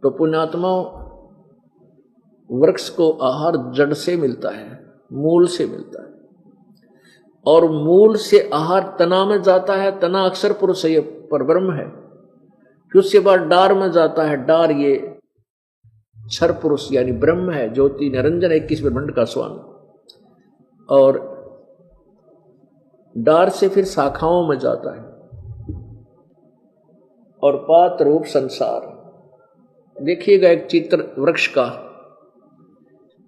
तो पुण्यात्मा, वृक्ष को आहार जड़ से मिलता है, मूल से मिलता है, और मूल से आहार तना में जाता है। तना अक्षर पुरुष ये परब्रह्म है। फिर उसके बाद डार में जाता है। डार ये क्षर पुरुष यानी ब्रह्म है, ज्योति निरंजन 21 ब्रह्मांड का स्वामी। और डार से फिर शाखाओं में जाता है, और पात रूप संसार। देखिएगा एक चित्र वृक्ष का,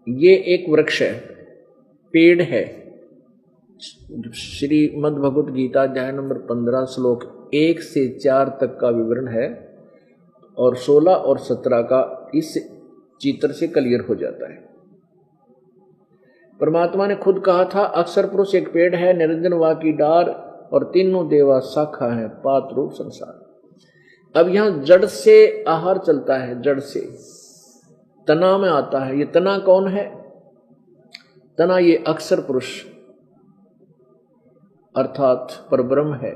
ये एक वृक्ष है, पेड़ है। श्रीमद् भगवत गीता अध्याय नंबर 15 श्लोक 1 से 4 तक का विवरण है, और 16 और 17 का इस चित्र से क्लियर हो जाता है। परमात्मा ने खुद कहा था, अक्षर पुरुष एक पेड़ है, निरंजन वा की डार, और तीनों देवा शाखा है, पात रूप संसार। अब यहां जड़ से आहार चलता है, जड़ से तना में आता है। ये तना कौन है? तना ये अक्षर पुरुष अर्थात परब्रह्म है।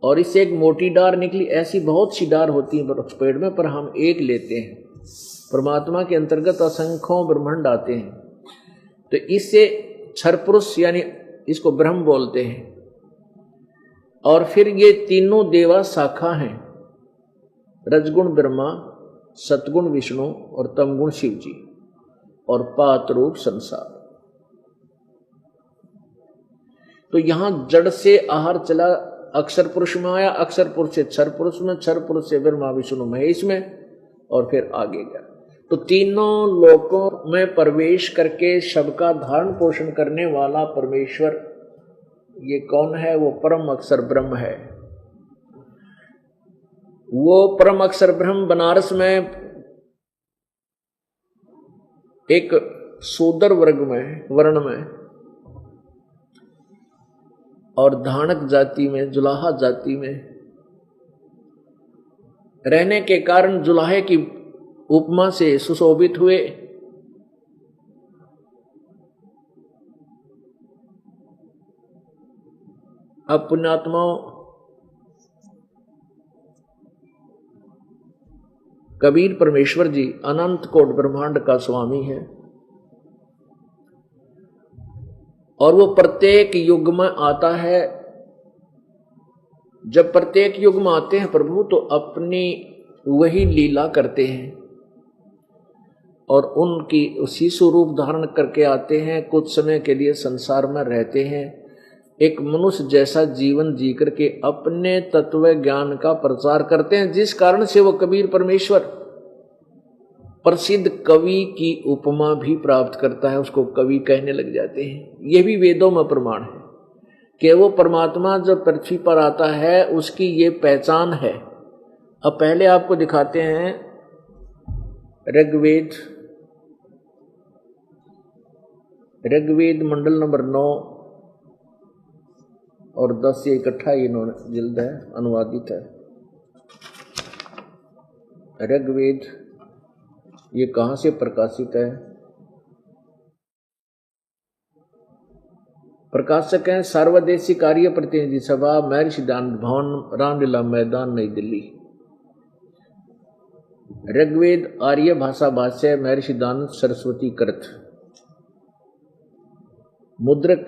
और इससे एक मोटी डार निकली। ऐसी बहुत सी डार होती है पेड़ में, पर हम एक लेते हैं। परमात्मा के अंतर्गत असंख्यों ब्रह्मांड आते हैं, तो इससे क्षर पुरुष यानी इसको ब्रह्म बोलते हैं। और फिर ये तीनों देवा शाखा हैं, रजगुण ब्रह्मा, सतगुण विष्णु और तमगुण शिव जी, और पात रूप संसार। तो यहां जड़ से आहार चला, अक्षर पुरुष में आया, अक्षर पुरुष से क्षर पुरुष में, क्षर पुरुष से ब्रह्मा विष्णु महेश में, और फिर आगे गया। तो तीनों लोकों में प्रवेश करके सबका धारण पोषण करने वाला परमेश्वर ये कौन है? वो परम अक्षर ब्रह्म है। वो परम अक्षर ब्रह्म बनारस में एक शूद्र वर्ग में, वर्ण में, और धानक जाति में, जुलाहा जाति में रहने के कारण जुलाहे की उपमा से सुशोभित हुए। अब पुण्यात्माओं, कबीर परमेश्वर जी अनंत कोट ब्रह्मांड का स्वामी है, और वो प्रत्येक युग में आता है। जब प्रत्येक युग में आते हैं प्रभु, तो अपनी वही लीला करते हैं, और उनकी उसी स्वरूप धारण करके आते हैं। कुछ समय के लिए संसार में रहते हैं, एक मनुष्य जैसा जीवन जी करके अपने तत्व ज्ञान का प्रचार करते हैं, जिस कारण से वो कबीर परमेश्वर प्रसिद्ध कवि की उपमा भी प्राप्त करता है, उसको कवि कहने लग जाते हैं। ये भी वेदों में प्रमाण है कि वो परमात्मा जब पृथ्वी पर आता है उसकी ये पहचान है। अब पहले आपको दिखाते हैं ऋग्वेद मंडल नंबर 9 और 10 से इकट्ठा इन्होंने जिल्द है, अनुवादित है। ऋग्वेद ये कहाँ से प्रकाशित है? प्रकाशक हैं सर्वदेशी कार्य प्रतिनिधि सभा, महर्षि सिद्धांत भवन, रामलीला मैदान, नई दिल्ली। ऋग्वेद आर्य भाषा भाष्य, महर्षि सिद्धांत सरस्वती कृत। मुद्रक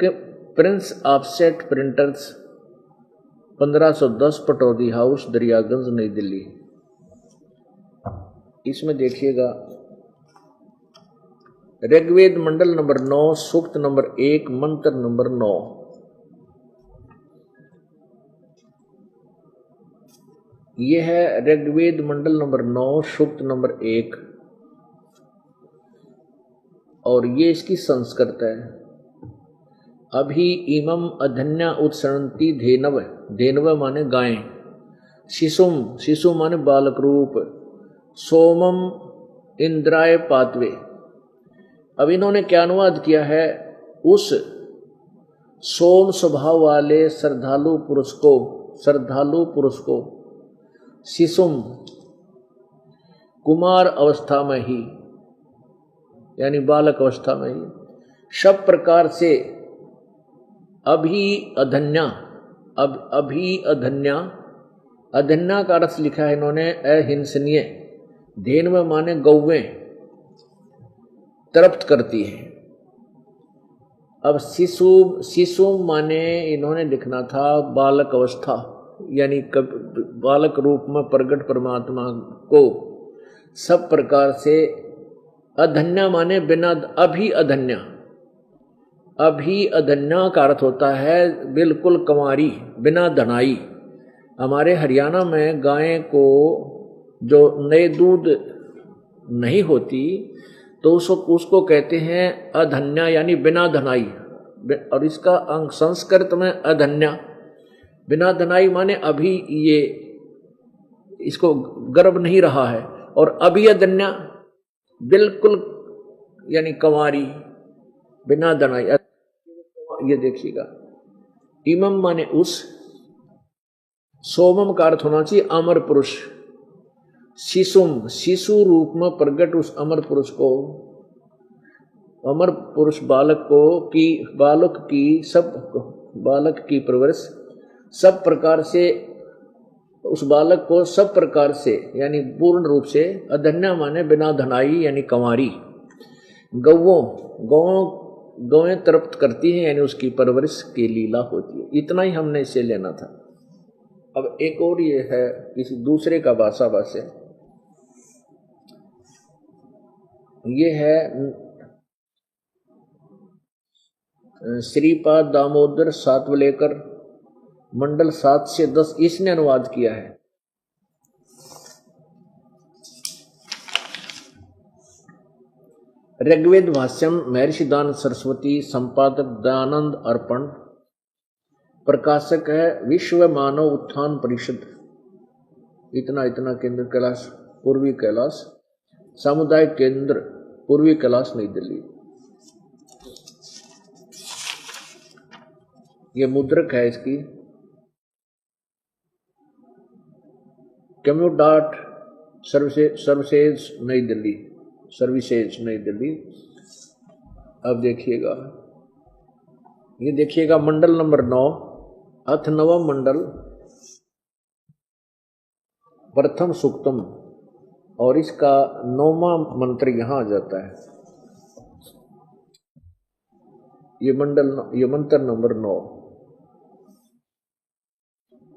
prince offset printers, 1510 Pataudi house, Daryaganj, नई दिल्ली। इसमें देखिएगा ऋग्वेद मंडल नंबर 9, सूक्त नंबर 1, मंत्र नंबर 9। यह है ऋग्वेद मंडल नंबर 9, सूक्त नंबर 1, और ये इसकी संस्कृत है। अभी इमम अधन्या उत्सरंती धेनव, धेनव माने गाय, शिशुम, शिशु माने बालक रूप, सोमम इंद्राय पातवे। अब इन्होंने क्या अनुवाद किया है? उस सोम स्वभाव वाले श्रद्धालु पुरुष को शिशुम कुमार अवस्था में ही यानी बालक अवस्था में ही सब प्रकार से अभी अधन्या अधन्या का अर्थ लिखा है इन्होंने अहिंसनीय, धेनव माने गौवें तृप्त करती है। अब शिशु माने इन्होंने लिखना था बालक अवस्था, यानी बालक रूप में प्रकट परमात्मा को सब प्रकार से। अधन्या माने बिना, अभी अधन्या, अभी अधन्या का अर्थ होता है बिल्कुल कंवारी, बिना धनाई। हमारे हरियाणा में गाय को जो नए दूध नहीं होती तो उसको कहते हैं अधन्या, यानी बिना धनाई। और इसका अंग संस्कृत में अधन्या, बिना धनाई माने अभी ये इसको गर्भ नहीं रहा है। और अभी अधन्या बिल्कुल यानी कंवारी, बिना धनाई। ये देखिएगा, इमम माने उस, सोमम का अर्थ होना चाहिए अमर पुरुष। शिशुम, शिशु रूप में प्रकट उस अमर पुरुष को, अमर पुरुष बालक को की, बालक की परवरिश सब प्रकार से, उस बालक को सब प्रकार से यानी पूर्ण रूप से। अधन्या माने बिना धनाई यानी कंवारी। गौएं तृप्त करती हैं, यानी उसकी परवरिश की लीला होती है। इतना ही हमने इसे लेना था। अब एक और ये है किसी दूसरे का भाषा भाष्य, ये है श्रीपाद दामोदर सातवलेकर, मंडल 7 से 10, इसने अनुवाद किया है। ऋग्वेद भाष्यम महर्षि दान सरस्वती, संपादक दयानंद अर्पण, प्रकाशक है विश्व मानव उत्थान परिषद, इतना केंद्र कैलाश, पूर्वी कैलाश, सामुदायिक केंद्र पूर्वी कैलाश, नई दिल्ली। ये मुद्रक है इसकी, कम्यूडाट सर्विसेज नई दिल्ली, सर्विसेज नई दिल्ली। अब देखिएगा, ये देखिएगा मंडल नंबर 9, अथ नवम मंडल, प्रथम सूक्तम, और इसका 9वां मंत्र यहां आ जाता है। ये मंत्र नंबर 9।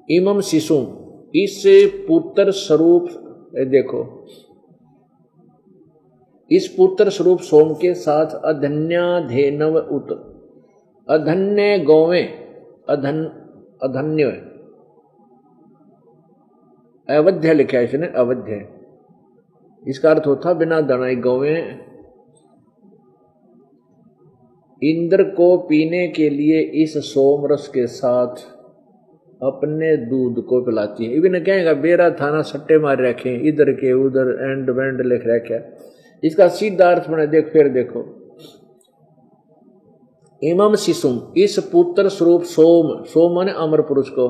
इमम शिशुम, इस पुत्र स्वरूप, देखो इस पुत्र स्वरूप सोम के साथ अधन्या धेनव उत, अधन्य गौवें, अधन्य अवध्य लिखा है इसने, अवध्य, इसका अर्थ होता बिना धनाई गौवें इंद्र को पीने के लिए इस सोम रस के साथ अपने दूध को पिलाती है। इवन कहेगा बेरा थाना सट्टे मार रखे, इधर के उधर एंड वेंड लिख रखा। इसका सीधा अर्थ बने, देख फिर देखो, इमम शिशुम, इस पुत्र स्वरूप सोम माने अमर पुरुष को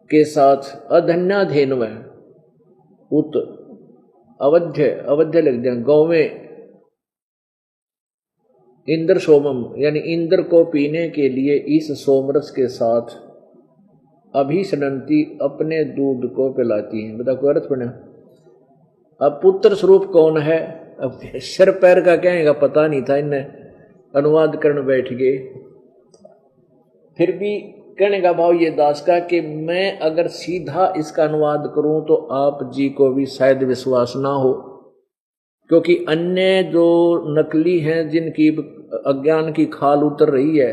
के साथ अधन्या धेनव उत, अवध्य लिख दिया, गौवें इंद्र सोमम, यानी इंद्र को पीने के लिए इस सोमरस के साथ अभिसनंती अपने दूध को पिलाती हैं। बता कोई अर्थ बना। अब पुत्र स्वरूप कौन है, अब सिर पैर का कहेगा पता नहीं था, इन्हें अनुवाद करने बैठ गए। फिर भी कहने का भाव ये दास का कि मैं अगर सीधा इसका अनुवाद करूं तो आप जी को भी शायद विश्वास ना हो, क्योंकि अन्य जो नकली हैं जिनकी अज्ञान की खाल उतर रही है,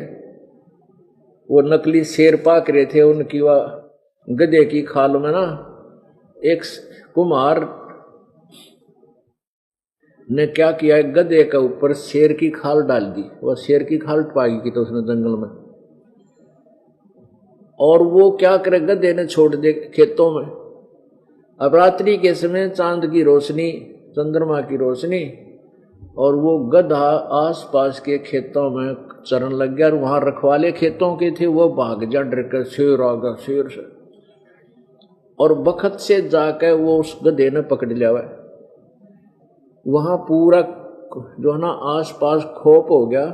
वो नकली शेर पाक रहे थे, उनकी वह गधे की खाल में ना एक कुम्हार ने क्या किया, गधे के ऊपर शेर की खाल डाल दी। वह शेर की खाल पाई की तो उसने जंगल में, और वो क्या करे, गधे ने छोड़ दे खेतों में। अब रात्रि के समय चांद की रोशनी, चंद्रमा की रोशनी, और वो गधा आसपास के खेतों में चरण लग गया। और वहां रखवाले खेतों के थे, वो भाग जा डर कर, शेर आ गया, शेर से, और बखत से जाकर वो उस गधे ने पकड़ लिया हुआ। वहां पूरा जो है ना आसपास खोप हो गया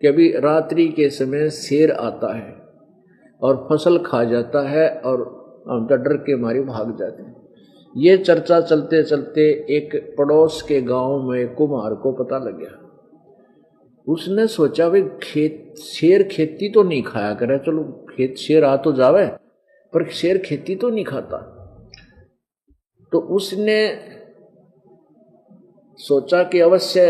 कि अभी रात्रि के समय शेर आता है और फसल खा जाता है, और हम डर के मारे भाग जाते हैं। ये चर्चा चलते चलते एक पड़ोस के गांव में कुम्हार को पता लग गया। उसने सोचा भाई शेर खेती तो नहीं खाया करे, चलो शेर आ तो जावे, पर शेर खेती तो नहीं खाता। तो उसने सोचा कि अवश्य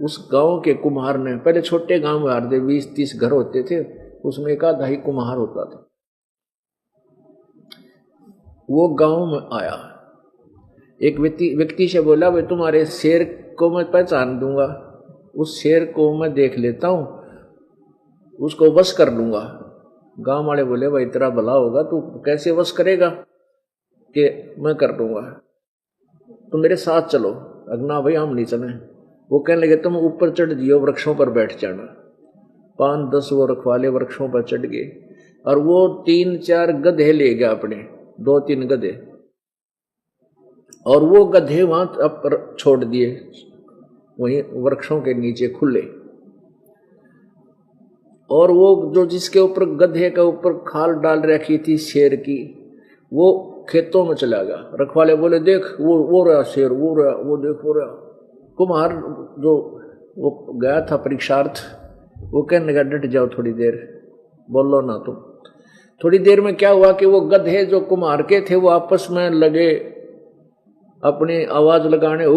उस गांव के कुम्हार ने, पहले छोटे गांव में आधे 20-30 घर होते थे, उसमें एक आधा ही कुम्हार होता था। वो गांव में आया, एक व्यक्ति से बोला भाई तुम्हारे शेर को मैं पहचान दूंगा, उस शेर को मैं देख लेता हूं, उसको वश कर लूंगा। गांव वाले बोले भाई तेरा भला होगा, तू कैसे वश करेगा? कि मैं कर दूंगा, तो मेरे साथ चलो। अगना भाई हम नहीं चले। वो कहने लगे तुम ऊपर चढ़ जियो, वृक्षों पर बैठ जाना। 5-10 वो रखवाले वृक्षों पर चढ़ गए और वो 3-4 गधे ले गया, अपने 2-3 गधे, और वो गधे वहां पर छोड़ दिए, वहीं वृक्षों के नीचे खुले। और वो जो जिसके ऊपर गधे के ऊपर खाल डाल रखी थी शेर की, वो खेतों में चला गया। रखवाले बोले देख वो रहा शेर, वो रहा, वो देख वो रहा। कुम्हार जो वो गया था परीक्षार्थ, वो कहने लगा डट जाओ थोड़ी देर, बोलो ना तुम। थोड़ी देर में क्या हुआ कि वो गधे जो कुम्हार के थे वो आपस में लगे अपनी आवाज लगाने, हु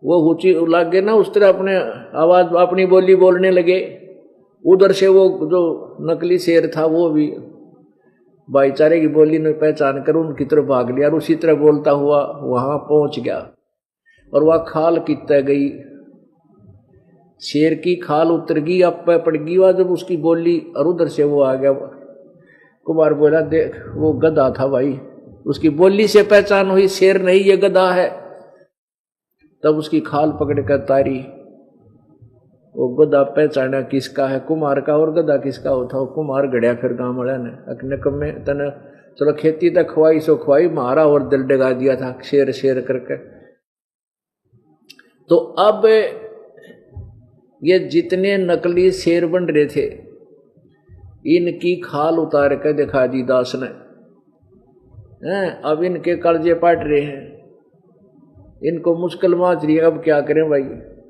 वो हुची लगे ना, उस तरह अपने आवाज अपनी बोली बोलने लगे। उधर से वो जो नकली शेर था वो भी भाईचारे की बोली ने पहचान कर उनकी तरफ भाग लिया और उसी तरह बोलता हुआ वहां पहुंच गया। और वह खाल कितना गई, शेर की खाल उतर गई, अब पे पड़ गई वह जब उसकी बोली, और उधर से वो आ गया। कुमार बोला देख वो गधा था भाई, उसकी बोली से पहचान हुई शेर नहीं ये गधा है। तब उसकी खाल पकड़ कर तारी, वो गधा पहचाना किसका है, कुमार का, और गधा किसका होता। वो कुमार गड़िया फिर गांव वाला ने अकने कम में तने चलो खेती तक खुआई सो खुआई, मारा और दिल डगा दिया था शेर शेर करके। तो अब ये जितने नकली शेर बन रहे थे इनकी खाल उतार कर दिखा दी दास ने। अब इनके कर्जे पाट रहे हैं, इनको मुश्किल माच रही है, अब क्या करें भाई,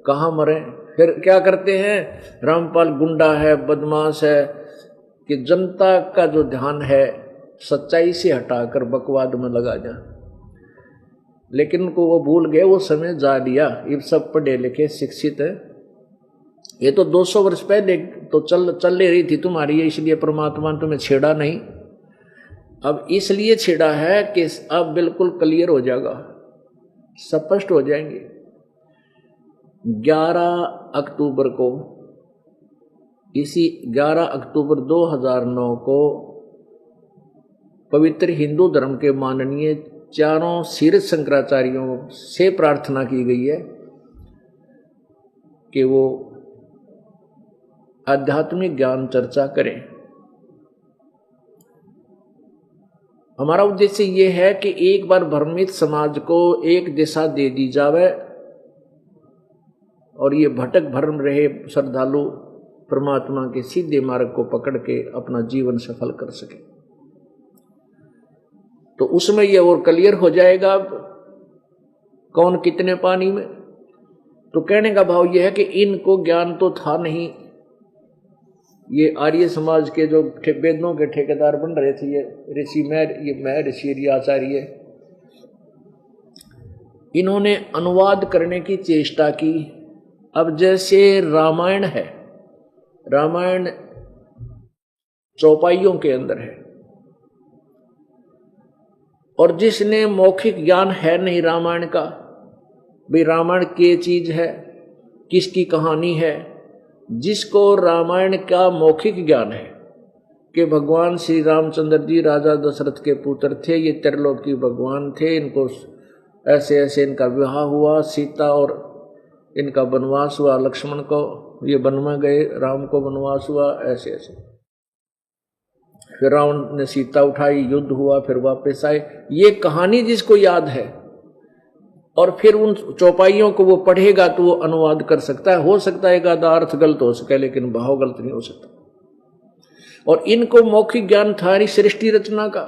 कहाँ मरे। फिर क्या करते हैं, रामपाल गुंडा है, बदमाश है, कि जनता का जो ध्यान है सच्चाई से हटाकर बकवाद में लगा जा। लेकिन उनको वो भूल गए, वो समय जा लिया। ये सब पढ़े लिखे शिक्षित है। ये तो 200 वर्ष पहले तो चल रही थी तुम्हारी, इसलिए परमात्मा ने तुम्हें छेड़ा नहीं। अब इसलिए छेड़ा है कि अब बिल्कुल क्लियर हो जाएगा, स्पष्ट हो जाएंगे। 11 अक्टूबर को, इसी 11 अक्टूबर 2009 को पवित्र हिंदू धर्म के माननीय चारों शीर्ष शंकराचार्यों से प्रार्थना की गई है कि वो आध्यात्मिक ज्ञान चर्चा करें। हमारा उद्देश्य ये है कि एक बार भ्रमित समाज को एक दिशा दे दी जावे और ये भटक भरम रहे श्रद्धालु परमात्मा के सीधे मार्ग को पकड़ के अपना जीवन सफल कर सके। तो उसमें ये और क्लियर हो जाएगा अब कौन कितने पानी में। तो कहने का भाव ये है कि इनको ज्ञान तो था नहीं। ये आर्य समाज के जो वेदों के ठेकेदार बन रहे थे, ये ऋषि मैं ऋषि आचार्य, इन्होंने अनुवाद करने की चेष्टा की। अब जैसे रामायण है, रामायण चौपाइयों के अंदर है, और जिसने मौखिक ज्ञान है नहीं रामायण का, भाई रामायण क्या चीज है, किसकी कहानी है, जिसको रामायण का मौखिक ज्ञान है कि भगवान श्री रामचंद्र जी राजा दशरथ के पुत्र थे, ये त्रिलोकी भगवान थे, इनको ऐसे ऐसे इनका विवाह हुआ, सीता और इनका वनवास हुआ, लक्ष्मण को ये वन में गए, राम को वनवास हुआ, ऐसे ऐसे। फिर रावण ने सीता उठाई, युद्ध हुआ, फिर वापस आए। ये कहानी जिसको याद है और फिर उन चौपाइयों को वो पढ़ेगा तो वो अनुवाद कर सकता है। हो सकता है एक आधा अर्थ गलत हो सके, लेकिन भाव गलत नहीं हो सकता। और इनको मौखिक ज्ञान था नहीं सृष्टि रचना का,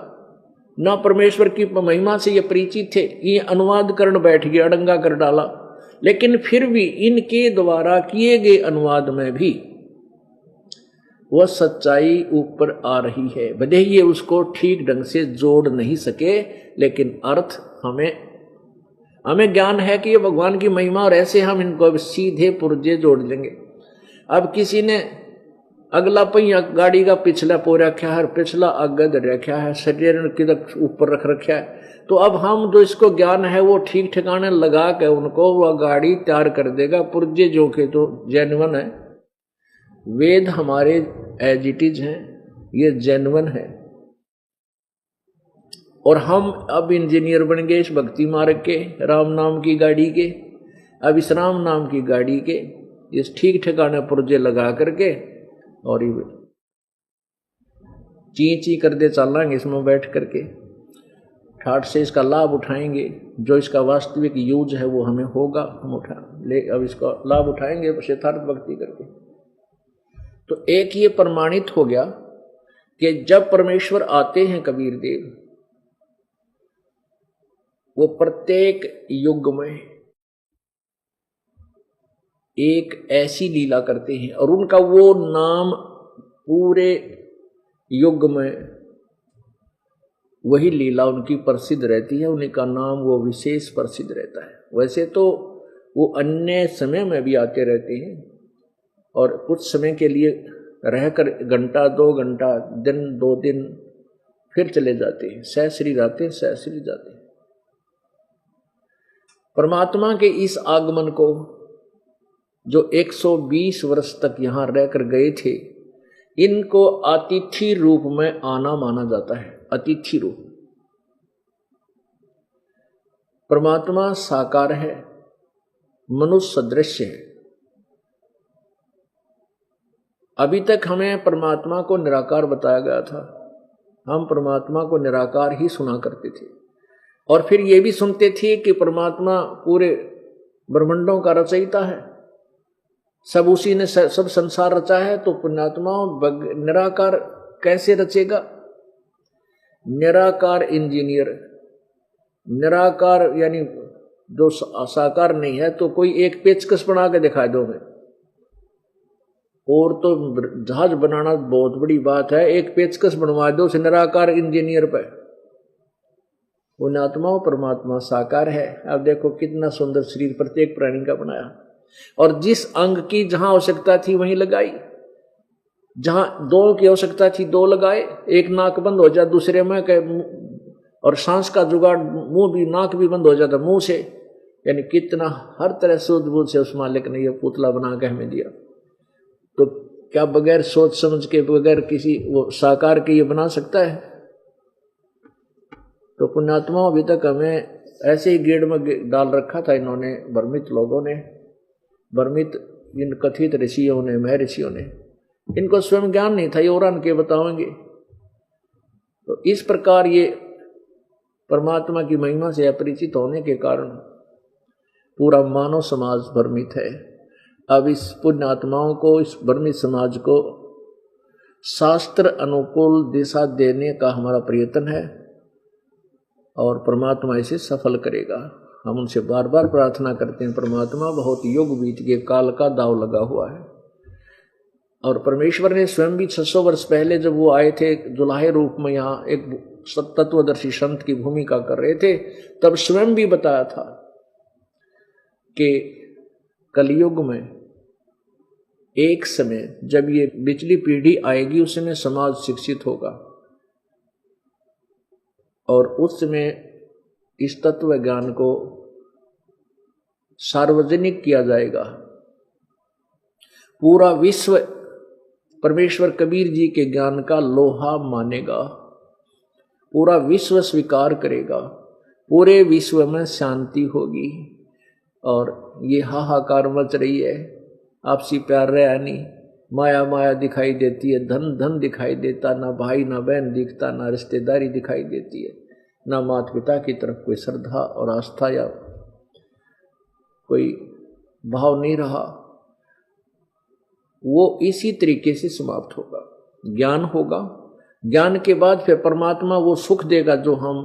ना परमेश्वर की महिमा से ये परिचित थे। ये अनुवाद करने बैठ गए, अड़ंगा कर डाला। लेकिन फिर भी इनके द्वारा किए गए अनुवाद में भी वह सच्चाई ऊपर आ रही है। भले ही ये उसको ठीक ढंग से जोड़ नहीं सके, लेकिन अर्थ हमें ज्ञान है कि ये भगवान की महिमा, और ऐसे हम इनको सीधे पुर्जे जोड़ लेंगे। अब किसी ने अगला पहिया गाड़ी का पिछला पो रखा है, पिछला आगे धर रखा है, शरीर किधर ऊपर रख रखा है, तो अब हम जो इसको ज्ञान है वो ठीक ठिकाने लगा के उनको वह गाड़ी तैयार कर देगा। पुर्जे जो के तो जेन्युइन है, वेद हमारे एज इट इज हैं, ये जेन्युइन है। और हम अब इंजीनियर बन गए इस भक्ति मार्ग के, राम नाम की गाड़ी के। अब इस राम नाम की गाड़ी के इस ठीक ठिकाने पुर्जे लगा करके और ये ची कर दे चलेंगे इसमें बैठ करके, ठाठ से इसका लाभ उठाएंगे। जो इसका वास्तविक यूज है वो हमें होगा, हम उठा ले, अब इसका लाभ उठाएंगे यथार्थ भक्ति करके। तो एक ये प्रमाणित हो गया कि जब परमेश्वर आते हैं कबीर देव, वो प्रत्येक युग में एक ऐसी लीला करते हैं और उनका वो नाम पूरे युग में वही लीला उनकी प्रसिद्ध रहती है, उनका नाम वो विशेष प्रसिद्ध रहता है। वैसे तो वो अन्य समय में भी आते रहते हैं और कुछ समय के लिए रहकर घंटा 2 घंटा, दिन 2 दिन, फिर चले जाते हैं, सहस्री जाते हैं, सहस्री जाते हैं। परमात्मा के इस आगमन को जो 120 वर्ष तक यहां रहकर गए थे, इनको अतिथि रूप में आना माना जाता है। अतिथि रूप परमात्मा साकार है, मनुष्य सदृश्य है। अभी तक हमें परमात्मा को निराकार बताया गया था, हम परमात्मा को निराकार ही सुना करते थे और फिर ये भी सुनते थे कि परमात्मा पूरे ब्रह्मांडों का रचयिता है, सब उसी ने सब संसार रचा है। तो पुण्यात्मा निराकार कैसे रचेगा? निराकार इंजीनियर, निराकार यानी जो साकार नहीं है, तो कोई एक पेचकस बना के दिखा दो हमें। और तो जहाज बनाना बहुत बड़ी बात है, एक पेचकस बनवा दो उस निराकार इंजीनियर पे। पुण्यात्मा परमात्मा साकार है। अब देखो कितना सुंदर शरीर प्रत्येक प्राणी का बनाया, और जिस अंग की जहां आवश्यकता थी वहीं लगाई। जहां 2 की आवश्यकता थी 2 लगाए, एक नाक बंद हो जाए दूसरे में, और सांस का जुगाड़ मुंह भी, नाक भी बंद हो जाता मुंह से। यानी कितना हर तरह सूझबूझ से उस मालिक ने यह पुतला बना के हमें दिया। तो क्या बगैर सोच समझ के, बगैर किसी वो साकार के ये बना सकता है? तो पुण्यात्मा अभी तक हमें ऐसे ही गेड़ में डाल रखा था इन्होंने, भ्रमित लोगों ने, भ्रमित इन कथित ऋषियों ने, महर्षियों ने। इनको स्वयं ज्ञान नहीं था, ये और के बताएंगे। तो इस प्रकार ये परमात्मा की महिमा से अपरिचित होने के कारण पूरा मानव समाज भ्रमित है। अब इस पुण्य आत्माओं को, इस भ्रमित समाज को शास्त्र अनुकूल दिशा देने का हमारा प्रयत्न है और परमात्मा इसे सफल करेगा। हम उनसे बार बार प्रार्थना करते हैं। परमात्मा बहुत युग बीत गए, काल का दाव लगा हुआ है, और परमेश्वर ने स्वयं भी 600 वर्ष पहले जब वो आए थे दुल्हे रूप में, यहाँ एक तत्वदर्शी संत की भूमिका कर रहे थे, तब स्वयं भी बताया था कि कलयुग में एक समय जब ये पिछली पीढ़ी आएगी, उस समय समाज शिक्षित होगा और उस समय इस तत्व ज्ञान को सार्वजनिक किया जाएगा। पूरा विश्व परमेश्वर कबीर जी के ज्ञान का लोहा मानेगा, पूरा विश्व स्वीकार करेगा, पूरे विश्व में शांति होगी। और ये हाहाकार मच रही है, आपसी प्यार रहा नहीं, माया माया दिखाई देती है, धन धन दिखाई देता, ना भाई ना बहन दिखता, ना रिश्तेदारी दिखाई देती है, ना माता पिता की तरफ कोई श्रद्धा और आस्था या कोई भाव नहीं रहा। वो इसी तरीके से समाप्त होगा। ज्ञान होगा। ज्ञान के बाद फिर परमात्मा वो सुख देगा जो हम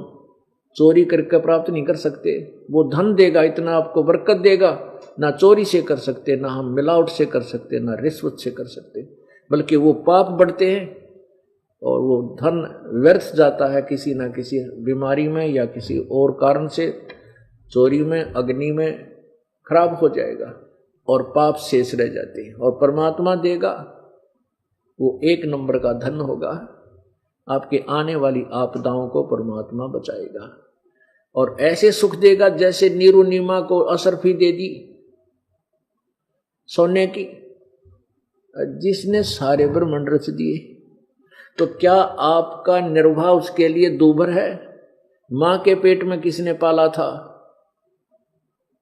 चोरी करके प्राप्त नहीं कर सकते। वो धन देगा, इतना आपको बरकत देगा, ना चोरी से कर सकते, ना हम मिलावट से कर सकते, ना रिश्वत से कर सकते, बल्कि वो पाप बढ़ते हैं और वो धन व्यर्थ जाता है किसी ना किसी बीमारी में या किसी और कारण से, चोरी में, अग्नि में खराब हो जाएगा और पाप शेष रह जाते हैं। और परमात्मा देगा वो 1 नंबर का धन होगा। आपके आने वाली आपदाओं को परमात्मा बचाएगा और ऐसे सुख देगा जैसे नीरू नीमा को असरफी दे दी सोने की, जिसने सारे ब्रह्मांड रच दिए। तो क्या आपका निर्वाह उसके लिए दूभर है? मां के पेट में किसने पाला था?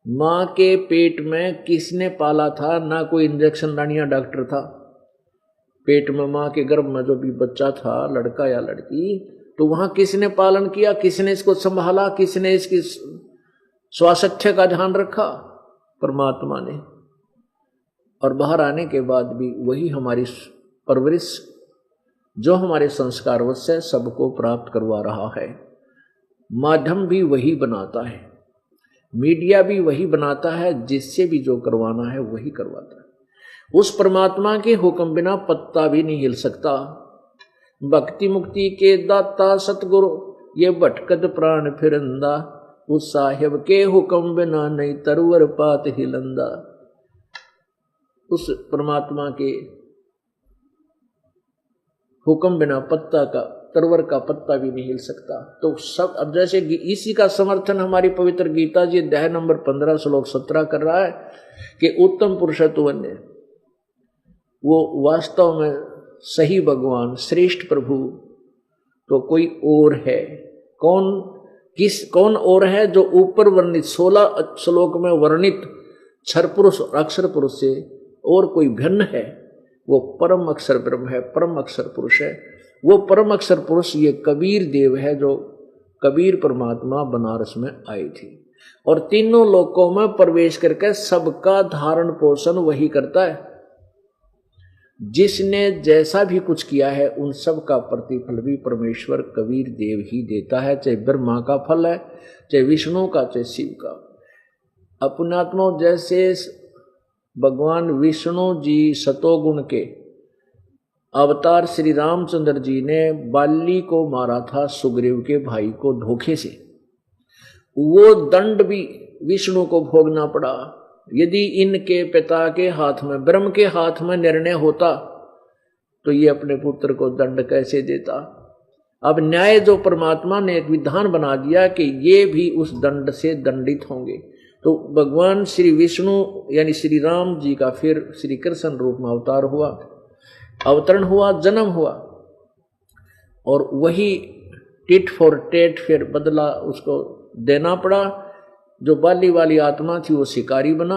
मां के पेट में किसने पाला था? ना कोई इंजेक्शन लानिया डॉक्टर था। पेट में मां के गर्भ में जो भी बच्चा था, लड़का या लड़की, तो वहां किसने पालन किया? किसने इसको संभाला? किसने इसकी स्वास्थ्य का ध्यान रखा? परमात्मा ने। और बाहर आने के बाद भी वही हमारी परवरिश, जो हमारे संस्कारवश से सबको प्राप्त करवा रहा है। माध्यम भी वही बनाता है, मीडिया भी वही बनाता है, जिससे भी जो करवाना है वही करवाता है। उस परमात्मा के हुक्म बिना पत्ता भी नहीं हिल सकता। भक्ति मुक्ति के दाता सतगुरु, ये भटकत प्राण फिरंदा, उस साहिब के हुक्म बिना नहीं तरवर पात हिलंदा। उस परमात्मा के हुक्म बिना पत्ता का, तरवर का पत्ता भी नहीं हिल सकता। तो सब, अब जैसे इसी का समर्थन हमारी पवित्र गीता जी अध्याय नंबर 15 श्लोक 17 कर रहा है कि उत्तम पुरुषत्व ने, वो वास्तव में सही भगवान, श्रेष्ठ प्रभु तो कोई और है। कौन और है? जो ऊपर वर्णित 16 श्लोक में वर्णित क्षर पुरुष और अक्षर पुरुष से और कोई भिन्न है, वो परम अक्षर ब्रह्म है, परम अक्षर पुरुष है। वो परम अक्षर पुरुष ये कबीर देव है, जो कबीर परमात्मा बनारस में आई थी और तीनों लोकों में प्रवेश करके सबका धारण पोषण वही करता है। जिसने जैसा भी कुछ किया है उन सब का प्रतिफल भी परमेश्वर कबीर देव ही देता है, चाहे ब्रह्मा का फल है, चाहे विष्णु का, चाहे शिव का। अपनात्मा जैसे भगवान विष्णु जी सतोगुण के अवतार श्री रामचंद्र जी ने बाली को मारा था सुग्रीव के भाई को धोखे से, वो दंड भी विष्णु को भोगना पड़ा। यदि इनके पिता के हाथ में, ब्रह्म के हाथ में निर्णय होता तो ये अपने पुत्र को दंड कैसे देता। अब न्याय जो परमात्मा ने एक विधान बना दिया कि ये भी उस दंड से दंडित होंगे। तो भगवान श्री विष्णु यानी श्री राम जी का फिर श्री कृष्ण रूप में अवतार हुआ, अवतरण हुआ, जन्म हुआ और वही टिट फॉर टेट फिर बदला उसको देना पड़ा। जो बाली वाली आत्मा थी वो शिकारी बना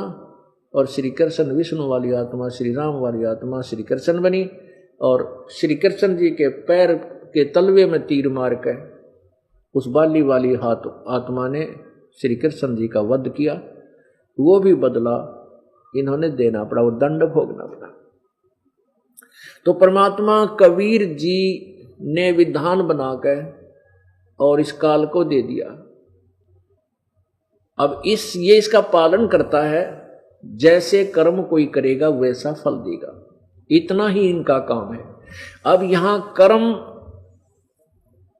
और श्री कृष्ण विष्णु वाली आत्मा, श्री राम वाली आत्मा श्री कृष्ण बनी और श्री कृष्ण जी के पैर के तलवे में तीर मार के उस बाली वाली आत्मा ने श्री कृष्ण जी का वध किया। वो भी बदला इन्होंने देना पड़ा, वो दंड भोगना पड़ा। तो परमात्मा कबीर जी ने विधान बनाकर और इस काल को दे दिया। अब ये इसका पालन करता है, जैसे कर्म कोई करेगा वैसा फल देगा, इतना ही इनका काम है। अब यहां कर्म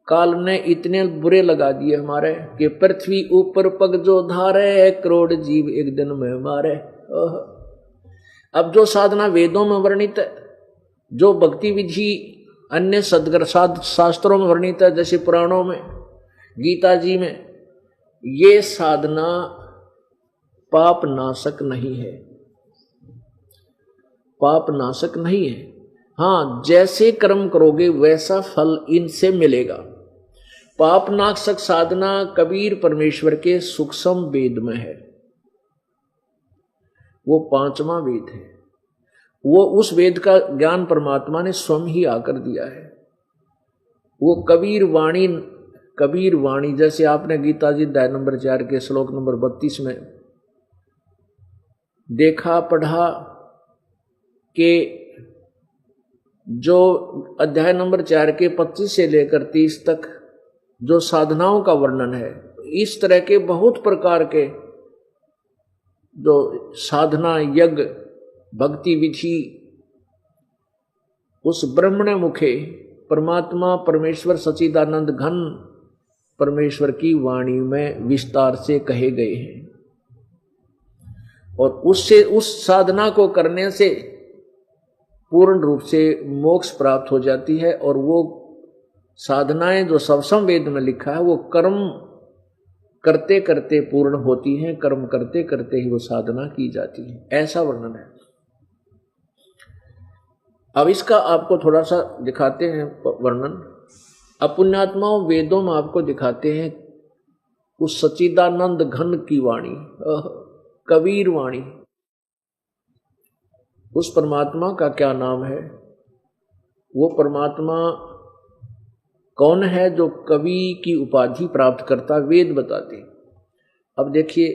काल ने इतने बुरे लगा दिए हमारे कि पृथ्वी ऊपर पग जो धारे, करोड़ जीव एक दिन में मारे। अब जो साधना वेदों में वर्णित है, जो भक्ति विधि अन्य शास्त्रों में वर्णित है, जैसे पुराणों में, गीता जी में, ये साधना पाप नाशक नहीं है, पाप नाशक नहीं है। हाँ, जैसे कर्म करोगे वैसा फल इनसे मिलेगा। पाप नाशक साधना कबीर परमेश्वर के सूक्ष्म वेद में है, वो 5वां वेद है। वो उस वेद का ज्ञान परमात्मा ने स्वयं ही आकर दिया है। वो कबीर वाणी जैसे आपने गीता जी अध्याय नंबर 4 के श्लोक नंबर 32 में देखा पढ़ा कि जो अध्याय नंबर 4 के 25 से लेकर 30 तक जो साधनाओं का वर्णन है, इस तरह के बहुत प्रकार के जो साधना, यज्ञ, भक्ति विधि उस ब्रह्मण मुखे परमात्मा परमेश्वर सच्चिदानंद घन परमेश्वर की वाणी में विस्तार से कहे गए हैं। और उससे, उस साधना को करने से पूर्ण रूप से मोक्ष प्राप्त हो जाती है। और वो साधनाएं जो सवसम वेद में लिखा है, वो कर्म करते करते पूर्ण होती हैं, कर्म करते करते ही वो साधना की जाती है, ऐसा वर्णन है। अब इसका आपको थोड़ा सा दिखाते हैं वर्णन। अपुण्यात्माओं वेदों में आपको दिखाते हैं उस सच्चिदानंद घन की वाणी, कबीर वाणी। उस परमात्मा का क्या नाम है? वो परमात्मा कौन है जो कवि की उपाधि प्राप्त करता? वेद बताते। अब देखिए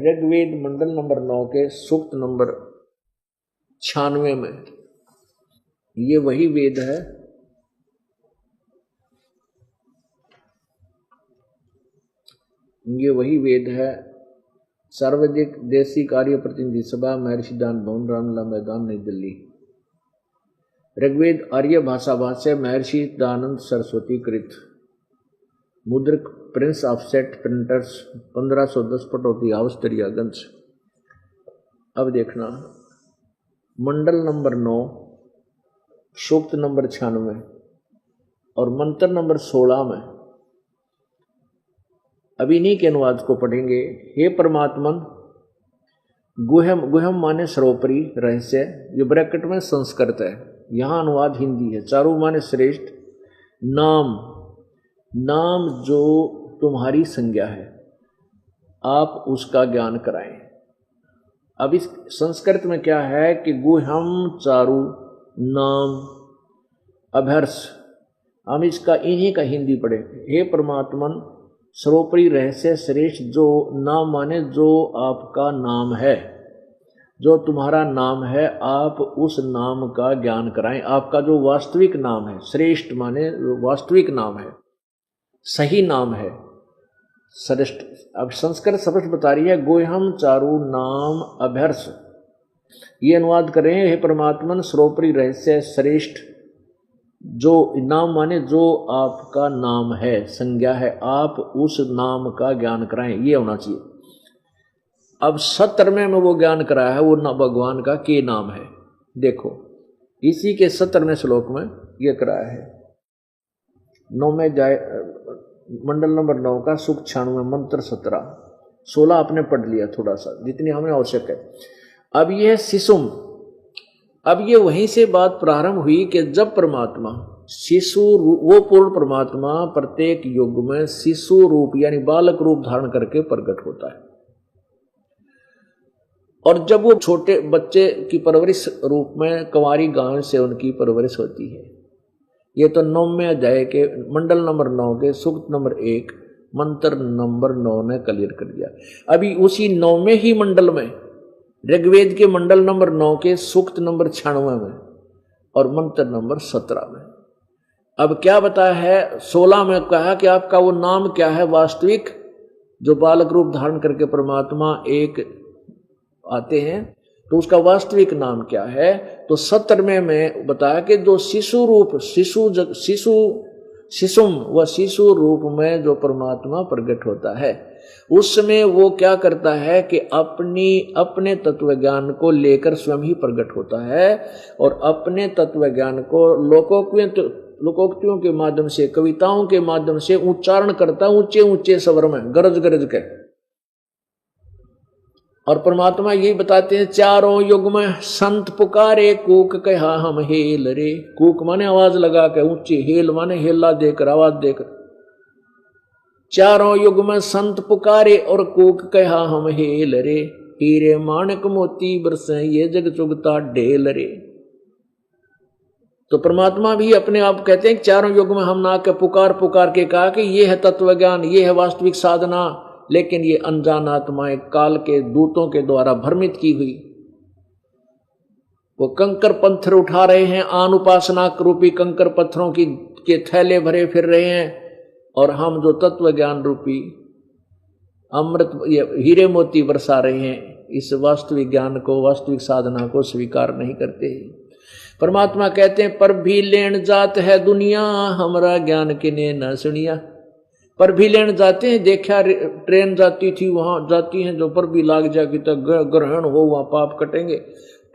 ऋग्वेद मंडल नंबर 9 के सूक्त नंबर 96 में, ये वही वेद है सार्वजनिक देशी कार्य प्रतिनिधि सभा, महर्षि दान भवन, रामलला मैदान, नई दिल्ली। ऋग्वेद आर्य भाषा भाष्य, महर्षि दयानंद सरस्वती कृत, मुद्रक prince offset printers, 1510 Pataudi house Daryaganj. अब देखना मंडल नंबर 9 सूक्त नंबर 96 और मंत्र नंबर 16 में अब इन्हीं के अनुवाद को पढ़ेंगे। हे परमात्मन, गुहम, गुहम माने सर्वोपरि, रहस्य, ये ब्रैकेट में संस्कृत है, यहाँ अनुवाद हिंदी है। चारू माने श्रेष्ठ, नाम, नाम जो तुम्हारी संज्ञा है, आप उसका ज्ञान कराएं। अब इस संस्कृत में क्या है कि गुहम चारु नाम अभर्ष, हम इसका इन्हीं का हिंदी पढ़े। हे परमात्मन, सर्वोपरि रहस्य श्रेष्ठ, जो नाम माने जो आपका नाम है, जो तुम्हारा नाम है, आप उस नाम का ज्ञान कराएं। आपका जो वास्तविक नाम है, श्रेष्ठ माने वास्तविक नाम है, सही नाम है, श्रेष्ठ। अब संस्कृत स्पष्ट बता रही है, गोहम चारु नाम अभ्यर्ष, ये अनुवाद कर रहे हैं। हे परमात्मन, सर्वोपरि रहस्य श्रेष्ठ, जो नाम माने जो आपका नाम है, संज्ञा है, आप उस नाम का ज्ञान कराएं, ये होना चाहिए। अब 17वें में वो ज्ञान कराया है, वो न भगवान का के नाम है। देखो इसी के 17वें श्लोक में ये कराया है। 9वें मंडल नंबर 9 का सूक्त 96 मंत्र 17, 16 आपने पढ़ लिया थोड़ा सा, जितनी हमें आवश्यक है। अब यह शिशुम, अब ये वहीं से बात प्रारंभ हुई कि जब परमात्मा शिशु, वो पूर्ण परमात्मा प्रत्येक युग में शिशु रूप यानी बालक रूप धारण करके प्रकट होता है। और जब वो छोटे बच्चे की परवरिश रूप में कंवारी गांव से उनकी परवरिश होती है। ये तो 9वें अध्याय के मंडल नंबर 9 के सूक्त नंबर 1 मंत्र नंबर 9 ने क्लियर कर दिया। अभी उसी 9वें ही मंडल में ऋग्वेद के मंडल नंबर 9 के सूक्त नंबर 96 में और मंत्र नंबर 17 में अब क्या बताया है। 16 में कहा कि आपका वो नाम क्या है वास्तविक, जो बालक रूप धारण करके परमात्मा एक आते हैं, तो उसका वास्तविक नाम क्या है। तो 17वें में बताया कि जो शिशु रूप, शिशुम व शिशु रूप में जो परमात्मा प्रकट होता है, उसमें वो क्या करता है कि अपने तत्व ज्ञान को लेकर स्वयं ही प्रकट होता है और अपने तत्व ज्ञान को लोकोक्तियों के माध्यम से, कविताओं के माध्यम से उच्चारण करता ऊंचे ऊंचे स्वर में, गरज गरज के। और परमात्मा यही बताते हैं, चारों युग में संत पुकारे, कूक कहा हम हेल रे। कूक माने आवाज लगा के ऊंची, हेल माने हेला देकर, आवाज देकर। चारों युग में संत पुकारे और कूक कहा हम हेल रे, हीरे माणक मोती बरसे ये जग चुगता ढेल रे। तो परमात्मा भी अपने आप कहते हैं, चारों युग में हम ना के पुकार पुकार के कहा कि ये है तत्व ज्ञान, ये है वास्तविक साधना, लेकिन ये अनजान आत्माएं काल के दूतों के द्वारा भ्रमित की हुई, वो कंकर पत्थर उठा रहे हैं, आन उपासना रूपी कंकर पत्थरों के थैले भरे फिर रहे हैं, और हम जो तत्व ज्ञान रूपी अमृत हीरे मोती बरसा रहे हैं, इस वास्तविक ज्ञान को, वास्तविक साधना को स्वीकार नहीं करते। परमात्मा कहते हैं पर भी लेन जात है दुनिया, हमारा ज्ञान किने न सुनिया। पर भी लेन जाते हैं, देखा ट्रेन जाती थी, वहां जाती हैं जो पर भी लाग जाएगी तो ग्रहण हो, वहां पाप कटेंगे।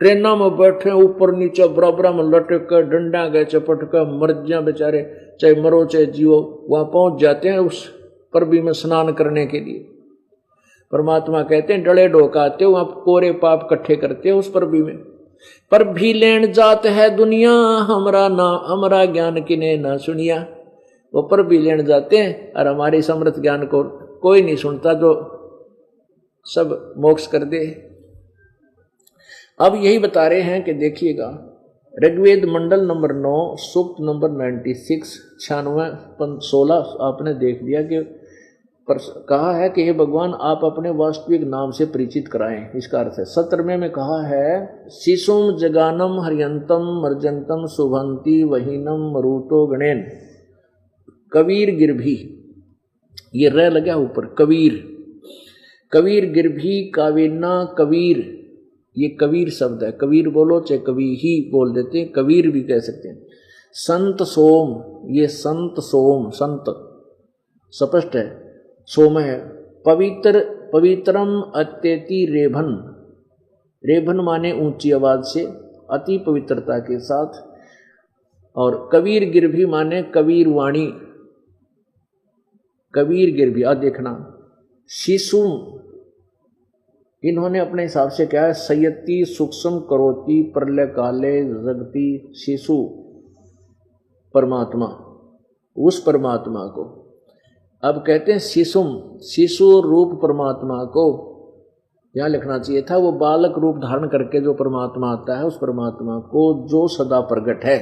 ट्रेनों में बैठे ऊपर नीचे बराबर में लटक कर डंडा गए चपट कर मर जा बेचारे, चाहे मरो चाहे जियो, वहां पहुंच जाते हैं उस पर भी में स्नान करने के लिए। परमात्मा कहते हैं डले डोकाते हो, वहां कोरे पाप इकट्ठे करते हो उस पर भी लेन जात है दुनिया, हमारा ज्ञान किने ना सुनिया। वो पर भी लेन जाते हैं और हमारे समृत ज्ञान को कोई नहीं सुनता, जो सब मोक्ष कर दे। अब यही बता रहे हैं कि देखिएगा, ऋग्वेद मंडल नंबर 9 सूक्त नंबर 96 96-16 आपने देख लिया कि पर कहा है कि हे भगवान आप अपने वास्तविक नाम से परिचित कराएं। इसका अर्थ है 17वें में कहा है शिशुम जगानम हरियंतम मर्जंतम शुभंती वहीनम मरुतो गणेन कबीर गिरभी, ये रह लगा ऊपर, कबीर गिरभी कावेना कबीर, ये कबीर शब्द है। कबीर बोलो चाहे कवि ही बोल देते हैं, कबीर भी कह सकते हैं। संत सोम, ये संत सोम, संत स्पष्ट है, सोम है। पवित्रम अत्यति रेभन, रेभन माने ऊंची आवाज से, अति पवित्रता के साथ। और कबीर गिरभी माने कबीर वाणी, कबीर गिरभी। आ देखना शिशु, इन्होंने अपने हिसाब से क्या है, संयति सूक्ष्म करोति प्रलय काले जगती शिशु परमात्मा, उस परमात्मा को अब कहते हैं शिशुम, शिशु रूप परमात्मा को यहां लिखना चाहिए था। वो बालक रूप धारण करके जो परमात्मा आता है, उस परमात्मा को जो सदा प्रगट है।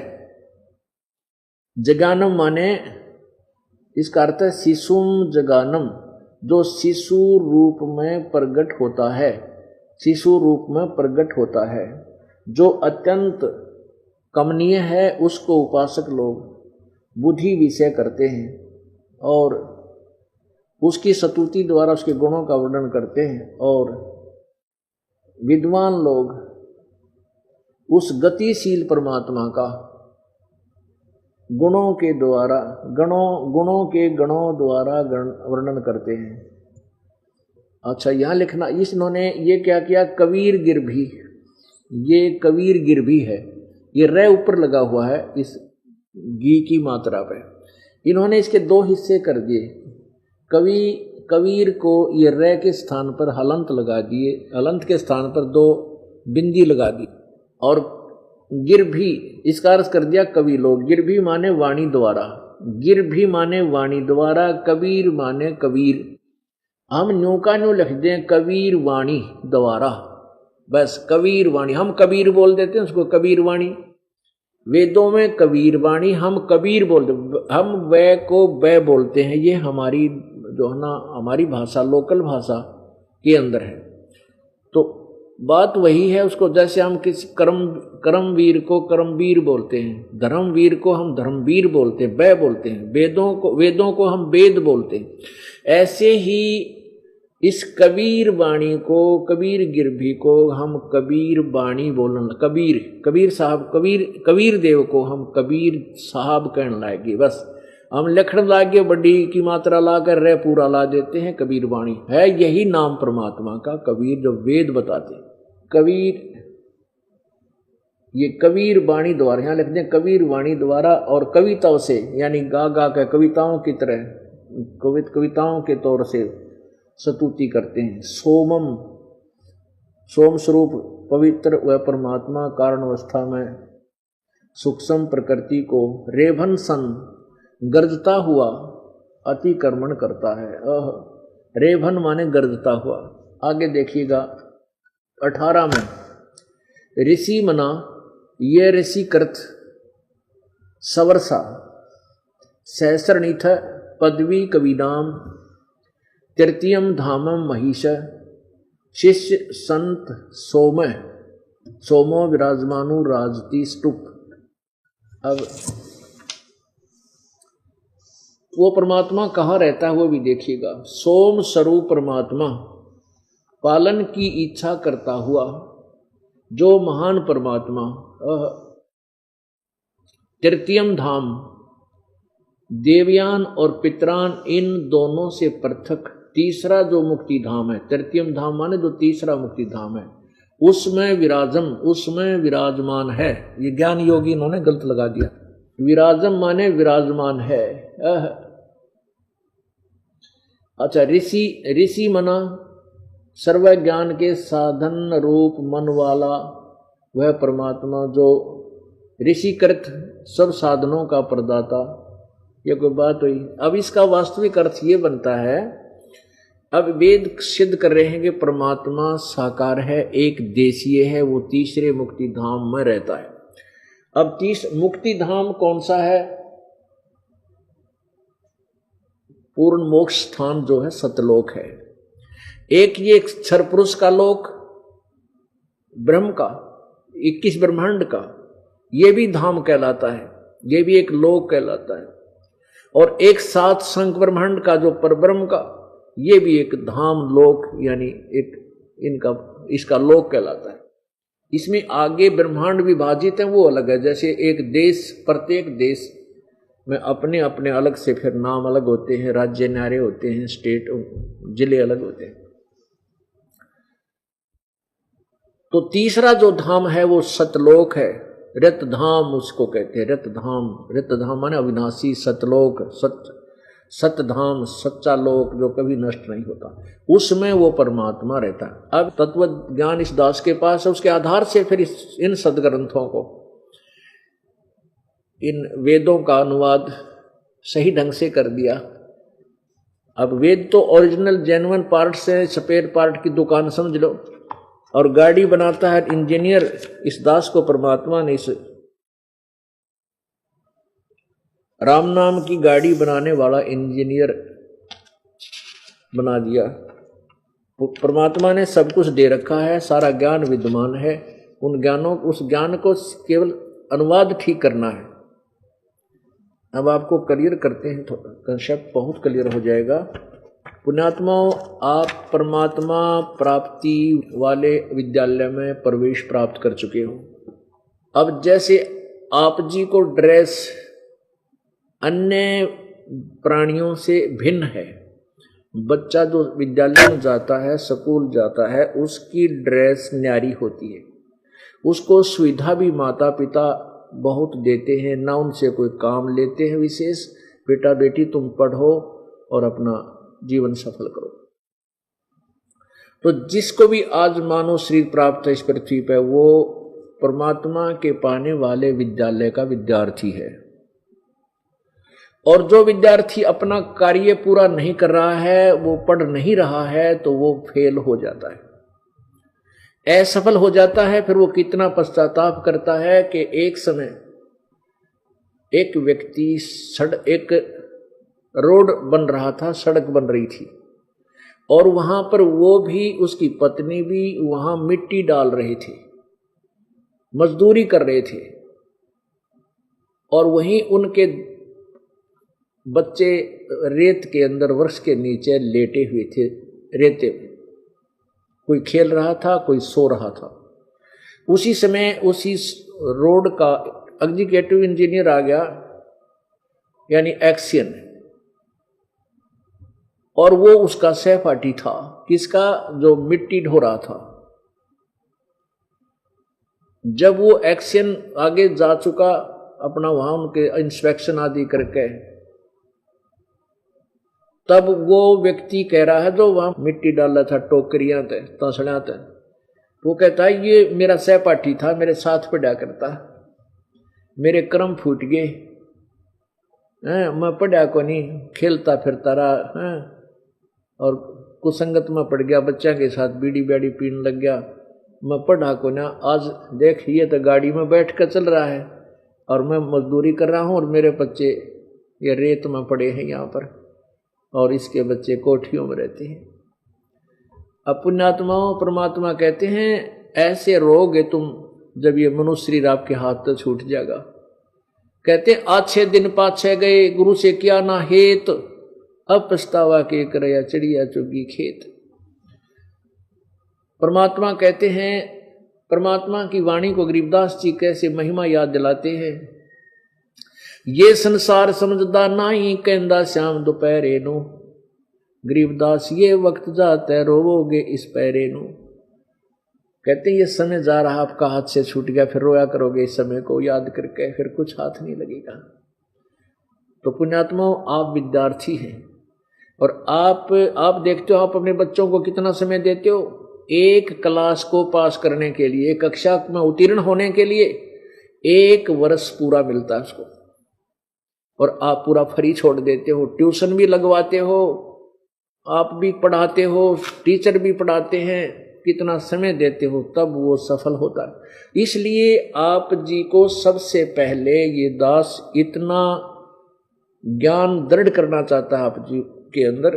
जगानम माने, इसका अर्थ है शिशुम जगानम, जो शिशु रूप में प्रगट होता है, शिशु रूप में प्रगट होता है, जो अत्यंत कमनीय है, उसको उपासक लोग बुद्धि विषय करते हैं और उसकी स्तुति द्वारा उसके गुणों का वर्णन करते हैं। और विद्वान लोग उस गतिशील परमात्मा का गुणों के द्वारा गणों द्वारा वर्णन करते हैं। अच्छा यहां लिखना, इन्होंने ये क्या किया, कबीर गिरभी, ये कबीर गिरभी है, ये रे ऊपर लगा हुआ है इस गी की मात्रा पे। इन्होंने इसके दो हिस्से कर दिए। कबीर को ये रे के स्थान पर हलंत लगा दिए, हलंत के स्थान पर दो बिंदी लगा दी, और गिरभी इसका अर्थ कर दिया कवि लोग। गिरभी माने वाणी द्वारा, गिरभी माने वाणी द्वारा, कबीर माने कबीर। हम न्यू का न्यू लिख दें कबीर वाणी द्वारा, बस कबीर वाणी, हम कबीर बोल देते हैं उसको कबीर वाणी। वेदों में कबीर वाणी, हम कबीर बोलते, हम वै को बै बोलते हैं। ये हमारी जो है ना, हमारी भाषा, लोकल भाषा के अंदर है। तो बात वही है, उसको जैसे हम किसी कर्मवीर को कर्मवीर बोलते हैं, धर्मवीर को हम धर्मवीर बोलते हैं, बै बोलते हैं। वेदों को हम वेद बोलते हैं। ऐसे ही इस कबीर वाणी को, कबीर गिरभी को हम कबीर वाणी बोलने, कबीर साहब, कबीर देव को हम कबीर साहब कहने लाएंगे। बस हम लिखण लागे, बड़ी की मात्रा लाकर रे पूरा ला देते हैं, कबीर वाणी है। यही नाम परमात्मा का कबीर, जो वेद बताते हैं। कबीर, ये कबीर वाणी द्वारा, यहाँ लिख दें कबीर वाणी द्वारा, और कविताओं से, यानी गा गा के कविताओं की तरह, कविताओं के तौर से स्तुति करते हैं। सोमम, सोम स्वरूप पवित्र व परमात्मा कारण अवस्था में सूक्ष्म प्रकृति को रेभन सन गर्जता हुआ अतिक्रमण करता है। रेभन माने गर्जता हुआ। आगे देखिएगा 18 में, ऋषि मना, ये ऋषि कृत सवर्षा सहस्रनिथ पदवी कविनाम तृतीयम धामम महिष शिष्य संत सोम सोमो विराजमानु राजती स्तुप। अब वो परमात्मा कहाँ रहता है वो भी देखिएगा। सोम स्वरूप परमात्मा पालन की इच्छा करता हुआ जो महान परमात्मा तृतीयम धाम देवयान और पितरान इन दोनों से पृथक तीसरा जो मुक्ति धाम है, तृतीयम धाम माने जो तीसरा मुक्ति धाम है, उसमें विराजमान है। ये ज्ञान योगी इन्होंने गलत लगा दिया। विराजम माने विराजमान है। अच्छा, ऋषि मना सर्व ज्ञान के साधन रूप मन वाला वह परमात्मा जो ऋषिकृत सब साधनों का प्रदाता। ये कोई बात हुई। अब इसका वास्तविक अर्थ ये बनता है, अब वेद सिद्ध कर रहे हैं कि परमात्मा साकार है, एक देशीय है, वो तीसरे मुक्ति धाम में रहता है। अब मुक्ति धाम कौन सा है? पूर्ण मोक्ष स्थान जो है सतलोक है। एक ये क्षर पुरुष का लोक, ब्रह्म का 21 ब्रह्मांड का, ये भी धाम कहलाता है, ये भी एक लोक कहलाता है। और एक 7 शंख ब्रह्मांड का जो परब्रह्म का, ये भी एक धाम लोक यानी एक इसका लोक कहलाता है। इसमें आगे ब्रह्मांड विभाजित है वो अलग है। जैसे एक देश, प्रत्येक देश में अपने अपने अलग से फिर नाम अलग होते हैं, राज्य न्यारे होते हैं, स्टेट जिले अलग होते हैं। तो तीसरा जो धाम है वो सतलोक है, रत धाम उसको कहते हैं। रत धाम माने अविनाशी सतलोक, सतधाम, सच्चा लोक जो कभी नष्ट नहीं होता, उसमें वो परमात्मा रहता है। अब तत्व ज्ञान इस दास के पास है, उसके आधार से फिर इन सदग्रंथों को, इन वेदों का अनुवाद सही ढंग से कर दिया। अब वेद तो ओरिजिनल जेन्युइन पार्ट से, स्पेयर पार्ट की दुकान समझ लो। और गाड़ी बनाता है इंजीनियर, इस दास को परमात्मा ने इस राम नाम की गाड़ी बनाने वाला इंजीनियर बना दिया। परमात्मा ने सब कुछ दे रखा है, सारा ज्ञान विद्यमान है। उस ज्ञान को केवल अनुवाद ठीक करना है। अब आपको क्लियर करते हैं, थोड़ा कंसेप्ट बहुत क्लियर हो जाएगा। पुण्यात्माओं, आप परमात्मा प्राप्ति वाले विद्यालय में प्रवेश प्राप्त कर चुके हो। अब जैसे आप जी को ड्रेस अन्य प्राणियों से भिन्न है, बच्चा जो विद्यालय में जाता है, स्कूल जाता है, उसकी ड्रेस न्यारी होती है, उसको सुविधा भी माता पिता बहुत देते हैं, ना उनसे कोई काम लेते हैं विशेष। बेटा बेटी तुम पढ़ो और अपना जीवन सफल करो। तो जिसको भी आज मानव शरीर प्राप्त है इस पृथ्वी पर, वो परमात्मा के पाने वाले विद्यालय का विद्यार्थी है। और जो विद्यार्थी अपना कार्य पूरा नहीं कर रहा है, वो पढ़ नहीं रहा है, तो वो फेल हो जाता है, असफल हो जाता है। फिर वो कितना पश्चाताप करता है कि एक समय एक व्यक्ति एक रोड बन रहा था, सड़क बन रही थी, और वहां पर वो भी, उसकी पत्नी भी वहां मिट्टी डाल रहे थे, मजदूरी कर रहे थे। और वहीं उनके बच्चे रेत के अंदर वृक्ष के नीचे लेटे हुए थे, रेते में कोई खेल रहा था, कोई सो रहा था। उसी समय उसी रोड का एग्जीक्यूटिव इंजीनियर आ गया, यानी एक्शन, और वो उसका सहपाठी था। किसका? जो मिट्टी ढो रहा था। जब वो एक्शन आगे जा चुका अपना, वहां उनके इंस्पेक्शन आदि करके, तब वो व्यक्ति कह रहा है जो वहां मिट्टी डाल रहा था, टोकरियां थे, तसड़ियां थे, वो कहता है ये मेरा सहपाठी था, मेरे साथ पढ़ा करता, मेरे कर्म फूट गए, मैं पढ़ा को नहीं, खेलता फिरता रहा और कुसंगत में पड़ गया, बच्चा के साथ बीड़ी बैड़ी पीने लग गया, मैं पढ़ा को ना। आज देख ये तो गाड़ी में बैठ कर चल रहा है और मैं मजदूरी कर रहा हूँ, और मेरे बच्चे ये रेत में पड़े हैं यहाँ पर, और इसके बच्चे कोठियों में रहते हैं। अब पुण्यात्माओं, परमात्मा कहते हैं ऐसे रोगे तुम जब ये मनुष्य शरीर आपके हाथ से छूट जाएगा। कहते अच्छे दिन पाछे गए, गुरु से किया ना हेत, अब पछतावा के करया चिड़िया चुगी खेत। परमात्मा कहते हैं, परमात्मा की वाणी को गरीबदास जी कैसे महिमा याद दिलाते हैं। ये संसार समझदा नाही, कहंदा श्याम दोपहरे नो, गरीबदास ये वक्त जाता है रोवोगे इस पैरे नो। कहते हैं ये समय जा रहा आपका हाथ से छूट गया, फिर रोया करोगे इस समय को याद करके, फिर कुछ हाथ नहीं लगेगा। तो पुण्यात्माओं, आप विद्यार्थी हैं और आप देखते हो आप अपने बच्चों को कितना समय देते हो। एक क्लास को पास करने के लिए, कक्षा में उत्तीर्ण होने के लिए 1 वर्ष पूरा मिलता है उसको, और आप पूरा फ्री छोड़ देते हो। ट्यूशन भी लगवाते हो, आप भी पढ़ाते हो, टीचर भी पढ़ाते हैं, कितना समय देते हो, तब वो सफल होता है। इसलिए आप जी को सबसे पहले ये दास इतना ज्ञान दृढ़ करना चाहता है आप जी के अंदर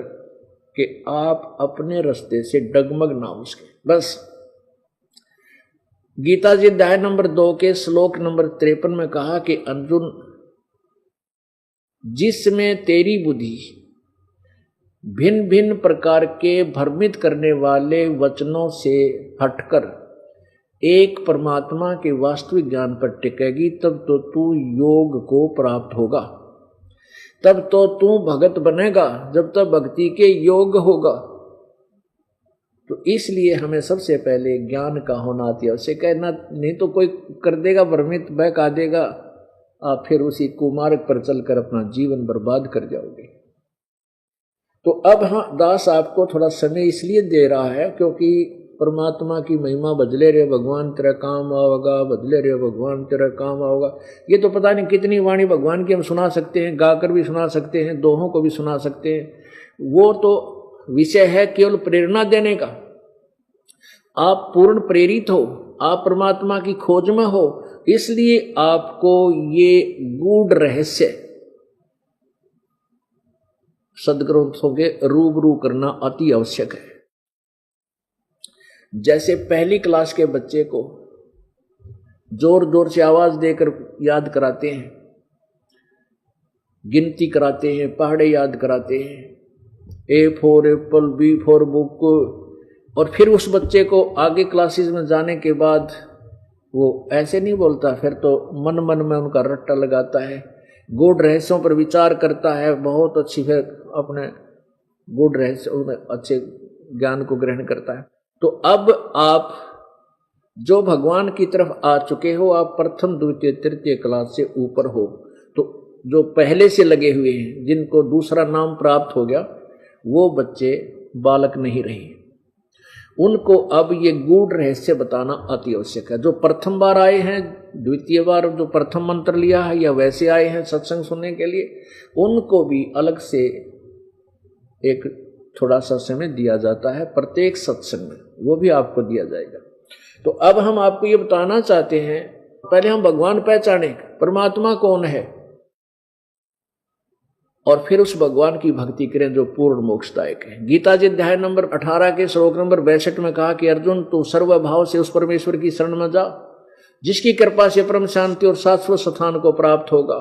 कि आप अपने रास्ते से डगमग ना हो उसके। बस गीता जी अध्याय नंबर 2 के श्लोक नंबर 53 में कहा कि अर्जुन, जिसमें तेरी बुद्धि भिन्न भिन्न प्रकार के भ्रमित करने वाले वचनों से हटकर एक परमात्मा के वास्तविक ज्ञान पर टिकेगी, तब तो तू योग को प्राप्त होगा, तब तो तू भगत बनेगा, जब तक भक्ति के योग होगा। तो इसलिए हमें सबसे पहले ज्ञान का होना अति आवश्यक है। नहीं तो कोई कर देगा भ्रमित, बहका देगा, आप फिर उसी कुमार्ग पर चलकर अपना जीवन बर्बाद कर जाओगे। तो अब हाँ, दास आपको थोड़ा समय इसलिए दे रहा है क्योंकि परमात्मा की महिमा, बदले रे भगवान तेरा काम आओगा, बदले रे भगवान तेरा काम आओगा। ये तो पता नहीं कितनी वाणी भगवान की हम सुना सकते हैं, गाकर भी सुना सकते हैं, दोहों को भी सुना सकते हैं। वो तो विषय है केवल प्रेरणा देने का। आप पूर्ण प्रेरित हो, आप परमात्मा की खोज में हो, इसलिए आपको ये गूढ़ रहस्य सदग्रंथों के रूबरू करना अति आवश्यक है। जैसे पहली क्लास के बच्चे को जोर जोर से आवाज देकर याद कराते हैं, गिनती कराते हैं, पहाड़े याद कराते हैं, A for Apple, B for book, और फिर उस बच्चे को आगे क्लासेस में जाने के बाद वो ऐसे नहीं बोलता, फिर तो मन मन में उनका रट्टा लगाता है, गूढ़ रहस्यों पर विचार करता है, बहुत अच्छी, फिर अपने गूढ़ रहस्यों में अच्छे ज्ञान को ग्रहण करता है। तो अब आप जो भगवान की तरफ आ चुके हो, आप प्रथम द्वितीय तृतीय क्लास से ऊपर हो, तो जो पहले से लगे हुए हैं, जिनको दूसरा नाम प्राप्त हो गया, वो बच्चे बालक नहीं रहे। उनको अब ये गूढ़ रहस्य बताना अति आवश्यक है। जो प्रथम बार आए हैं, द्वितीय बार जो प्रथम मंत्र लिया है, या वैसे आए हैं सत्संग सुनने के लिए, उनको भी अलग से एक थोड़ा सा समय दिया जाता है प्रत्येक सत्संग में, वो भी आपको दिया जाएगा। तो अब हम आपको ये बताना चाहते हैं, पहले हम भगवान पहचाने, परमात्मा कौन है, और फिर उस भगवान की भक्ति करें जो पूर्ण मोक्षदायक है। गीता जी अध्याय नंबर 18 के श्लोक नंबर 62 में कहा कि अर्जुन, तू सर्वभाव से उस परमेश्वर की शरण में जा, जिसकी कृपा से परम शांति और शाश्वत स्थान को प्राप्त होगा।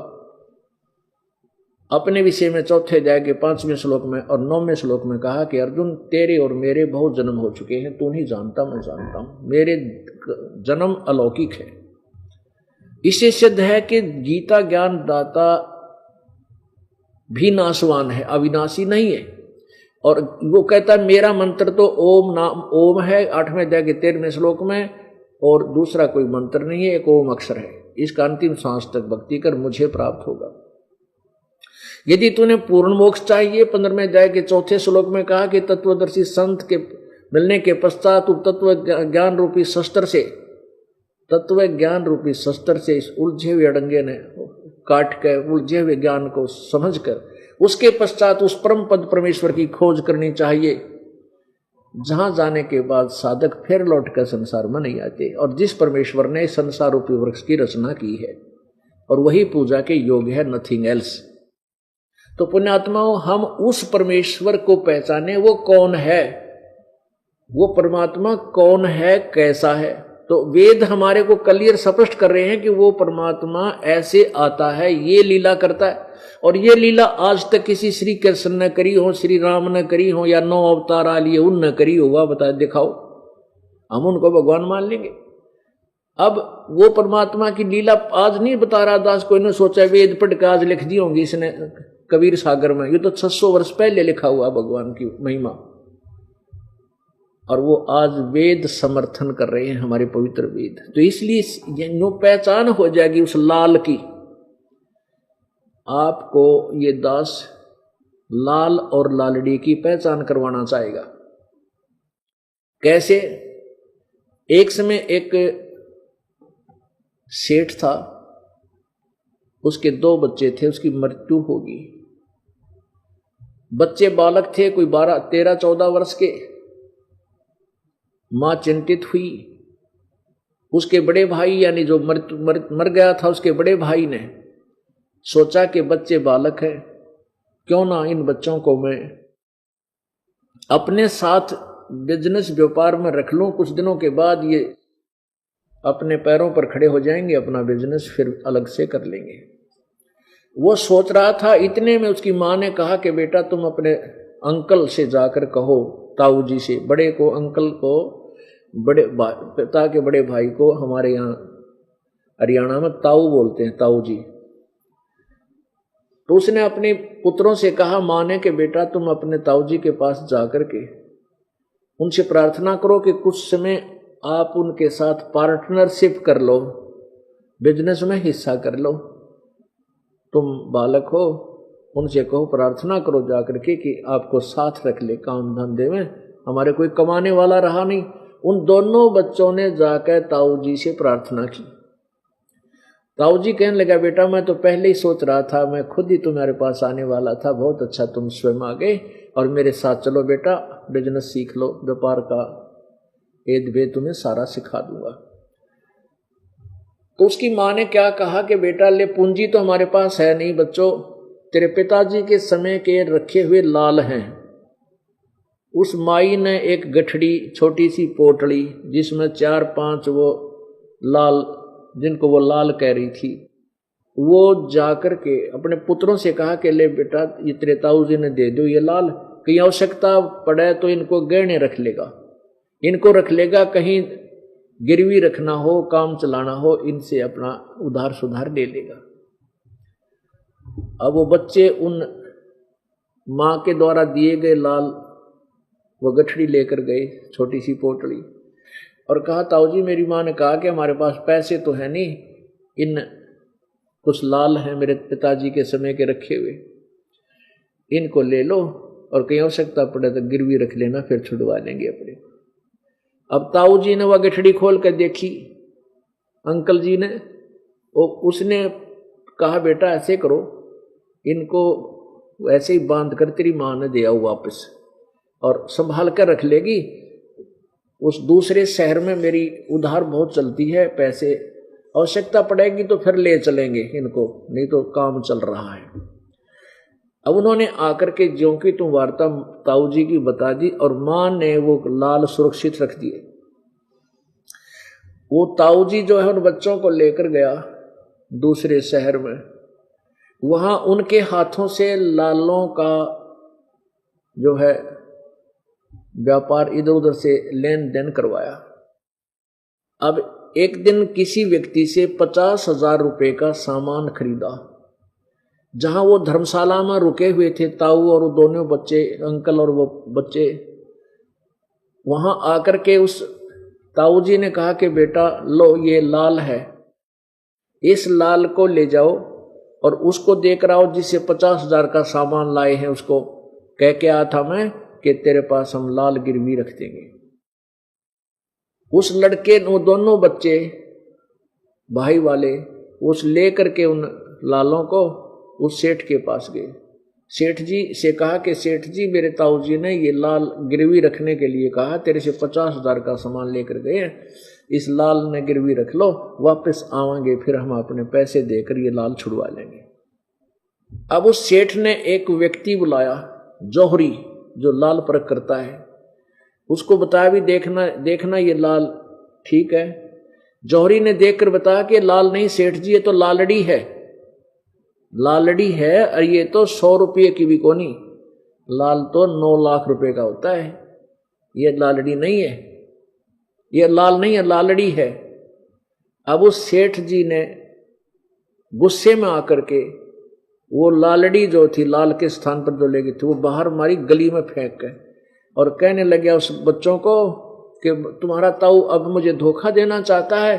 अपने विषय में चौथे अध्याय के 5वें श्लोक में और 9वें श्लोक में कहा कि अर्जुन, तेरे और मेरे बहुत जन्म हो चुके हैं, तू नहीं जानता, मैं जानता हूं, मेरे जन्म अलौकिक है। इससे सिद्ध है कि गीता ज्ञान दाता भी नाशवान है, अविनाशी नहीं है। और वो कहता है मेरा मंत्र तो ओम नाम ओम है, 8वें अध्याय के 13वें श्लोक में, और दूसरा कोई मंत्र नहीं है, एक ओम अक्षर है। इसका अंतिम सांस तक भक्ति कर मुझे प्राप्त होगा। यदि तूने पूर्ण मोक्ष चाहिए, 15वें अध्याय के 4थे श्लोक में कहा कि तत्वदर्शी संत के मिलने के पश्चात तू तत्व ज्ञान रूपी शस्त्र से, तत्व ज्ञान रूपी शस्त्र से इस उलझे हुए अड़ंगे ने काट कर उलझे हुए ज्ञान को समझकर उसके पश्चात उस परम पद परमेश्वर की खोज करनी चाहिए, जहां जाने के बाद साधक फिर लौटकर संसार में नहीं आते, और जिस परमेश्वर ने संसार रूपी वृक्ष की रचना की है, और वही पूजा के योग्य है, नथिंग एल्स। तो पुण्यात्माओं, हम उस परमेश्वर को पहचाने, वो कौन है, वो परमात्मा कौन है, कैसा है। तो वेद हमारे को क्लियर स्पष्ट कर रहे हैं कि वो परमात्मा ऐसे आता है, ये लीला करता है। और ये लीला आज तक किसी श्री कृष्ण ने करी हो, श्री राम ने करी हो, या 9 अवतार आ लिए उनने करी होगा, बता दिखाओ, हम उनको भगवान मान लेंगे। अब वो परमात्मा की लीला आज नहीं बता रहा दास, कोई ने सोचा वेद पढ़ के आज लिख दी होंगी इसने कबीर सागर में, ये तो 600 वर्ष पहले लिखा हुआ भगवान की महिमा। और वो आज वेद समर्थन कर रहे हैं, हमारे पवित्र वेद। तो इसलिए नो पहचान हो जाएगी उस लाल की। आपको ये दास लाल और लालड़ी की पहचान करवाना चाहेगा। कैसे? एक समय एक सेठ था, उसके 2 बच्चे थे, उसकी मृत्यु होगी। बच्चे बालक थे, कोई 12, 13, 14 वर्ष के। मां चिंतित हुई। उसके बड़े भाई यानी जो मर गया था, उसके बड़े भाई ने सोचा कि बच्चे बालक हैं, क्यों ना इन बच्चों को मैं अपने साथ बिजनेस व्यापार में रख लूं। कुछ दिनों के बाद ये अपने पैरों पर खड़े हो जाएंगे, अपना बिजनेस फिर अलग से कर लेंगे। वो सोच रहा था, इतने में उसकी मां ने कहा कि बेटा तुम अपने अंकल से जाकर कहो, ताऊ जी से, बड़े को, अंकल को, बड़े पिता के बड़े भाई को हमारे यहाँ हरियाणा में ताऊ बोलते हैं, ताऊ जी। तो उसने अपने पुत्रों से कहा, मां ने, कि बेटा तुम अपने ताऊ जी के पास जाकर के उनसे प्रार्थना करो कि कुछ समय आप उनके साथ पार्टनरशिप कर लो, बिजनेस में हिस्सा कर लो। तुम बालक हो, उनसे कहो, प्रार्थना करो जाकर के कि आपको साथ रख ले काम धंधे में, हमारे कोई कमाने वाला रहा नहीं। उन दोनों बच्चों ने जाकर ताऊ जी से प्रार्थना की। ताऊ जी कहने लगा, बेटा मैं तो पहले ही सोच रहा था, मैं खुद ही तुम्हारे पास आने वाला था, बहुत अच्छा तुम स्वयं आ गए और मेरे साथ चलो बेटा, बिजनेस सीख लो, व्यापार का एद भेद तुम्हें सारा सिखा दूंगा। तो उसकी मां ने क्या कहा कि बेटा ले, पूंजी तो हमारे पास है नहीं बच्चों, तेरे पिताजी के समय के रखे हुए लाल हैं। उस माई ने एक गठड़ी, छोटी सी पोटली जिसमें 4-5 वो लाल, जिनको वो लाल कह रही थी, वो जाकर के अपने पुत्रों से कहा कि ले बेटा, ये तेरे ताऊ जी ने दे दो ये लाल, कहीं आवश्यकता पड़े तो इनको गहने रख लेगा, इनको रख लेगा, कहीं गिरवी रखना हो, काम चलाना हो, इनसे अपना उधार सुधार ले लेगा। अब वो बच्चे उन मां के द्वारा दिए गए लाल वो गठड़ी लेकर गए, छोटी सी पोटली, और कहा, ताऊ जी मेरी मां ने कहा कि हमारे पास पैसे तो है नहीं, इन कुछ लाल हैं मेरे पिताजी के समय के रखे हुए, इनको ले लो और कहीं आवश्यकता पड़े तो गिरवी रख लेना, फिर छुड़वा लेंगे अपने। अब ताऊ जी ने वह गठड़ी खोल कर देखी, अंकल जी ने, उसने कहा, बेटा ऐसे करो, इनको ऐसे ही बांध कर तेरी मां ने दिया वापस और संभाल कर रख लेगी। उस दूसरे शहर में मेरी उधार बहुत चलती है, पैसे आवश्यकता पड़ेगी तो फिर ले चलेंगे इनको, नहीं तो काम चल रहा है। अब उन्होंने आकर के ज्यों की तुम वार्ता ताऊ जी की बता दी और मां ने वो लाल सुरक्षित रख दिए। वो ताऊ जी जो है उन बच्चों को लेकर गया दूसरे शहर में, वहां उनके हाथों से लालों का जो है व्यापार इधर उधर से लेन देन करवाया। अब एक दिन किसी व्यक्ति से 50,000 रुपए का सामान खरीदा। जहां वो धर्मशाला में रुके हुए थे ताऊ और वो दोनों बच्चे, अंकल और वो बच्चे, वहां आकर के उस ताऊ जी ने कहा कि बेटा लो ये लाल है, इस लाल को ले जाओ और उसको देकर आओ जिससे 50,000 का सामान लाए हैं, उसको कह के आया था मैं कि तेरे पास हम लाल गिरवी रख देंगे। उस लड़के, वो दोनों बच्चे भाई वाले, उस ले करके उन लालों को उस सेठ के पास गए। सेठ जी से कहा कि सेठ जी मेरे ताऊ जी ने ये लाल गिरवी रखने के लिए कहा, तेरे से 50,000 का सामान लेकर गए, इस लाल ने गिरवी रख लो, वापस आवांगे फिर हम अपने पैसे देकर ये लाल छुड़वा लेंगे। अब उस सेठ ने एक व्यक्ति बुलाया, जौहरी, जो लाल परख करता है, उसको बताया भी देखना देखना ये लाल ठीक है। जौहरी ने देखकर बताया कि लाल नहीं सेठ जी, ये तो लालड़ी है, लालड़ी है, और ये तो 100 रुपये की भी कोनी, लाल तो 9 लाख रुपए का होता है, ये लालड़ी नहीं है, ये लाल नहीं है, लालड़ी है। अब उस सेठ जी ने गुस्से में आकर के वो लालड़ी जो थी लाल के स्थान पर जो ले गई थी वो बाहर मारी गली में फेंक के, और कहने लगे उस बच्चों को कि तुम्हारा ताऊ अब मुझे धोखा देना चाहता है।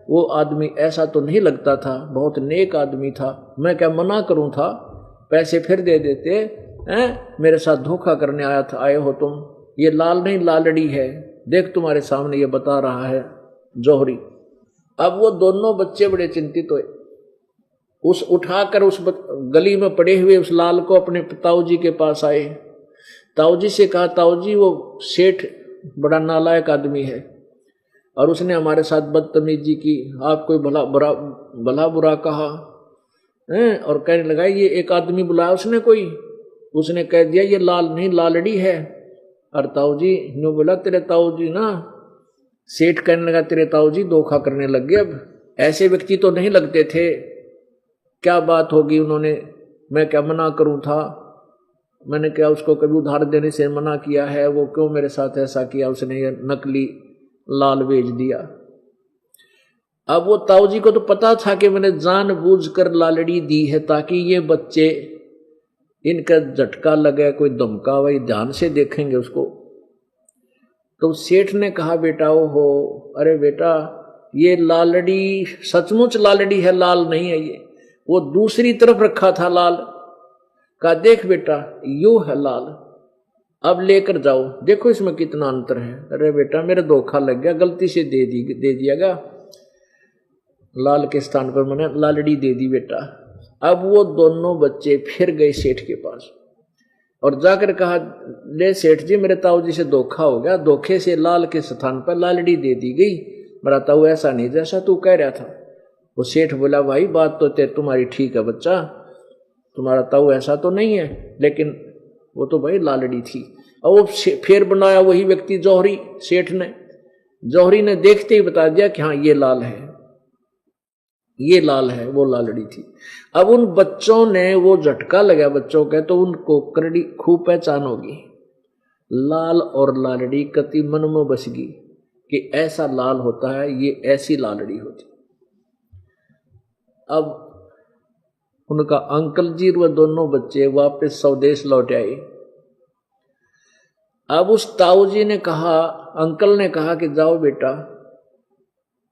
वो आदमी ऐसा तो नहीं लगता था, बहुत नेक आदमी था, मैं क्या मना करूं था, पैसे फिर दे देते हैं, मेरे साथ धोखा करने आए हो तुम, ये लाल नहीं लालड़ी है, देख तुम्हारे सामने ये बता रहा है जौहरी। अब वो दोनों बच्चे बड़े चिंतित हुए, उस उठाकर उस गली में पड़े हुए उस लाल को अपने ताऊ जी के पास आए। ताऊ जी से कहा, ताऊ जी वो सेठ बड़ा नालायक आदमी है और उसने हमारे साथ बदतमीजी की, आपको भला बुरा कहा है, और कहने लगा ये एक आदमी बुलाया उसने कोई, उसने कह दिया ये लाल नहीं लालड़ी है। और ताऊ जी ने बोला तेरे ताऊ जी ना, सेठ कहने लगा तेरे ताऊ जी धोखा करने लग गए, अब ऐसे व्यक्ति तो नहीं लगते थे, क्या बात होगी उन्होंने, मैं क्या मना करूं था, मैंने क्या उसको कभी उधार देने से मना किया है, वो क्यों मेरे साथ ऐसा किया, उसने ये नकली लाल बेच दिया। अब वो ताऊ जी को तो पता था कि मैंने जानबूझकर लालड़ी दी है ताकि ये बच्चे इनका झटका लगे, कोई धमका वही ध्यान से देखेंगे उसको। तो सेठ ने कहा बेटा हो, अरे बेटा ये लालड़ी सचमुच लालड़ी है, लाल नहीं है ये, वो दूसरी तरफ रखा था लाल, कहा देख बेटा यू है लाल, अब लेकर जाओ, देखो इसमें कितना अंतर है। अरे बेटा मेरे धोखा लग गया, गलती से दे दियागा, लाल के स्थान पर मैंने लालड़ी दे दी बेटा। अब वो दोनों बच्चे फिर गए सेठ के पास और जाकर कहा ले सेठ जी मेरे ताऊ जी से धोखा हो गया, धोखे से लाल के स्थान पर लालड़ी दे दी गई, मेरा ताऊ ऐसा नहीं जैसा तू कह रहा था। वो सेठ बोला भाई बात तो तुम्हारी ठीक है बच्चा, तुम्हारा ताऊ ऐसा तो नहीं है, लेकिन वो तो भाई लालड़ी थी। और वो फिर बनाया वही व्यक्ति जौहरी, सेठ ने, जौहरी ने देखते ही बता दिया कि हाँ ये लाल है, ये लाल है, वो लालड़ी थी। अब उन बच्चों ने वो झटका लगा बच्चों के, तो उनको करड़ी खूब पहचान होगी, लाल और लालड़ी कति मन में बस गई कि ऐसा लाल होता है, ये ऐसी लालड़ी होती। अब उनका अंकल जी व दोनों बच्चे वापस स्वदेश लौट आए। अब उस ताऊ जी ने कहा, अंकल ने कहा कि जाओ बेटा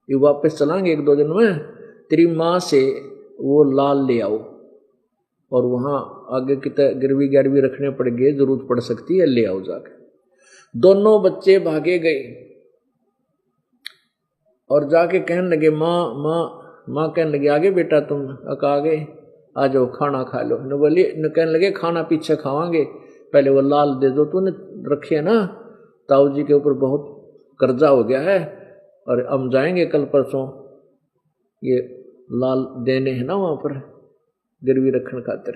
ये वापस चलाएंगे 1-2 दिन में, तेरी माँ से वो लाल ले आओ, और वहां आगे की गिरवी गिरवी रखने पड़ेंगे, जरूरत पड़ सकती है, ले आओ जाके। दोनों बच्चे भागे गए और जाके कहने लगे माँ कहने लगे आगे बेटा तुम आगे आ जाओ खाना खा लो। न बोली न कहने लगे खाना पीछे खावांगे, पहले वो लाल दे दो, तूने रखे ना, ताऊ जी के ऊपर बहुत कर्जा हो गया है और हम जाएंगे कल परसों ये लाल देने हैं ना वहां पर गिरवी रखने खातिर।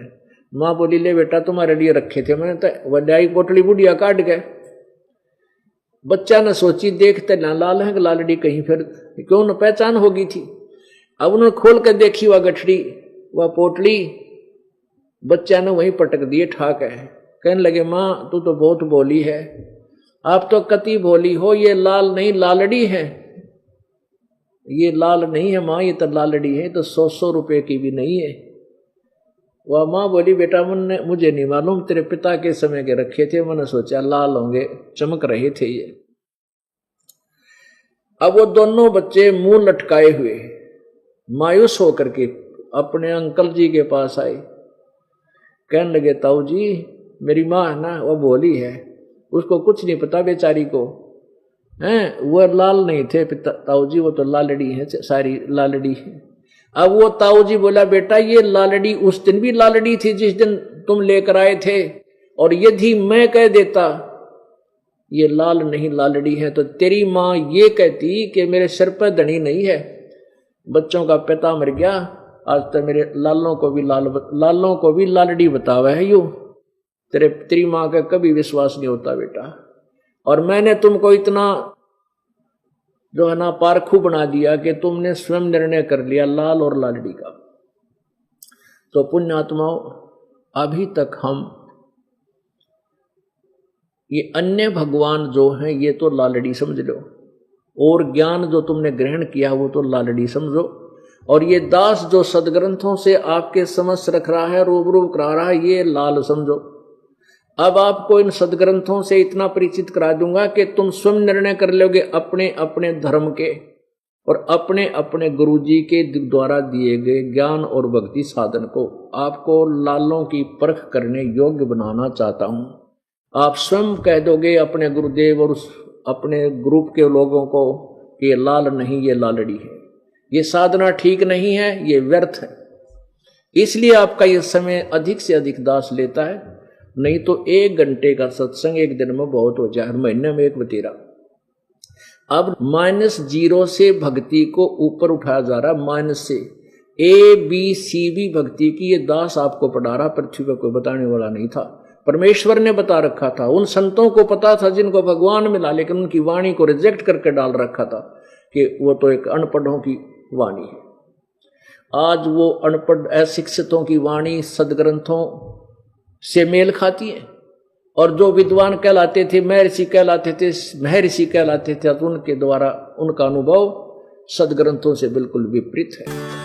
माँ बोली ले बेटा तुम्हारे लिए रखे थे मैंने, तो वड्याई पोटली बुढ़िया काट गए। बच्चा ने सोची देखते ना लाल है लालड़ी कहीं फिर क्यों न पहचान होगी थी। अब उन्होंने खोल कर देखी वह गठड़ी वह पोटली, बच्चा ने वहीं पटक दिए ठाक है। कहने लगे माँ तू तो बहुत बोली है, आप तो कति बोली हो, ये लाल नहीं लालड़ी है, ये लाल नहीं है माँ, ये तो लालड़ी है, तो 100 रुपए की भी नहीं है। वह माँ बोली बेटा मुझे नहीं मालूम, तेरे पिता के समय के रखे थे, मैंने सोचा लाल होंगे, चमक रहे थे ये। अब वो दोनों बच्चे मुंह लटकाए हुए मायूस होकर के अपने अंकल जी के पास आए। कहने लगे ताऊ जी मेरी माँ है ना वो बोली है, उसको कुछ नहीं पता बेचारी को, हैं वो लाल नहीं थे ताऊ जी, वो तो लालड़ी है, सारी लालड़ी है। अब वो ताऊ जी बोला बेटा ये लालड़ी उस दिन भी लालड़ी थी जिस दिन तुम लेकर आए थे, और यदि मैं कह देता ये लाल नहीं लालड़ी है तो तेरी माँ ये कहती कि मेरे सिर पर धनी नहीं है, बच्चों का पिता मर गया, आज तक मेरे लालों को भी लालड़ी बतावा है यू। तेरी माँ का कभी विश्वास नहीं होता बेटा। और मैंने तुमको इतना जो है ना पारखू बना दिया कि तुमने स्वयं निर्णय कर लिया लाल और लालड़ी का। तो पुण्यात्माओं, अभी तक हम ये अन्य भगवान जो हैं ये तो लालड़ी समझ लो, और ज्ञान जो तुमने ग्रहण किया वो तो लालड़ी समझो, और ये दास जो सदग्रंथों से आपके समक्ष रख रहा है, रूबरू करा रहा है, ये लाल समझो। अब आपको इन सदग्रंथों से इतना परिचित करा दूंगा कि तुम स्वयं निर्णय कर लोगे अपने अपने धर्म के और अपने अपने गुरुजी के द्वारा दिए गए ज्ञान और भक्ति साधन को। आपको लालों की परख करने योग्य बनाना चाहता हूं। आप स्वयं कह दोगे अपने गुरुदेव और अपने ग्रुप के लोगों को कि ये लाल नहीं, ये लालड़ी है, ये साधना ठीक नहीं है, ये व्यर्थ है। इसलिए आपका ये समय अधिक से अधिक दास लेता है, नहीं तो 1 घंटे का सत्संग एक दिन में बहुत हो जाए, महीने में 1 बतेरा। अब -0 से भक्ति को ऊपर उठाया जा रहा है, माइनस से ABCD भक्ति की ये दास आपको पढ़ा रहा, पृथ्वी पर कोई बताने वाला नहीं था। परमेश्वर ने बता रखा था, उन संतों को पता था जिनको भगवान मिला, लेकिन उनकी वाणी को रिजेक्ट करके डाल रखा था कि वो तो एक अनपढ़ों की वाणी है। आज वो अनपढ़ अशिक्षितों की वाणी सदग्रंथों से मेल खाती है, और जो विद्वान कहलाते थे, महर्षि कहलाते थे, महर्षि कहलाते थे, तो उनके द्वारा उनका अनुभव सदग्रंथों से बिल्कुल विपरीत है।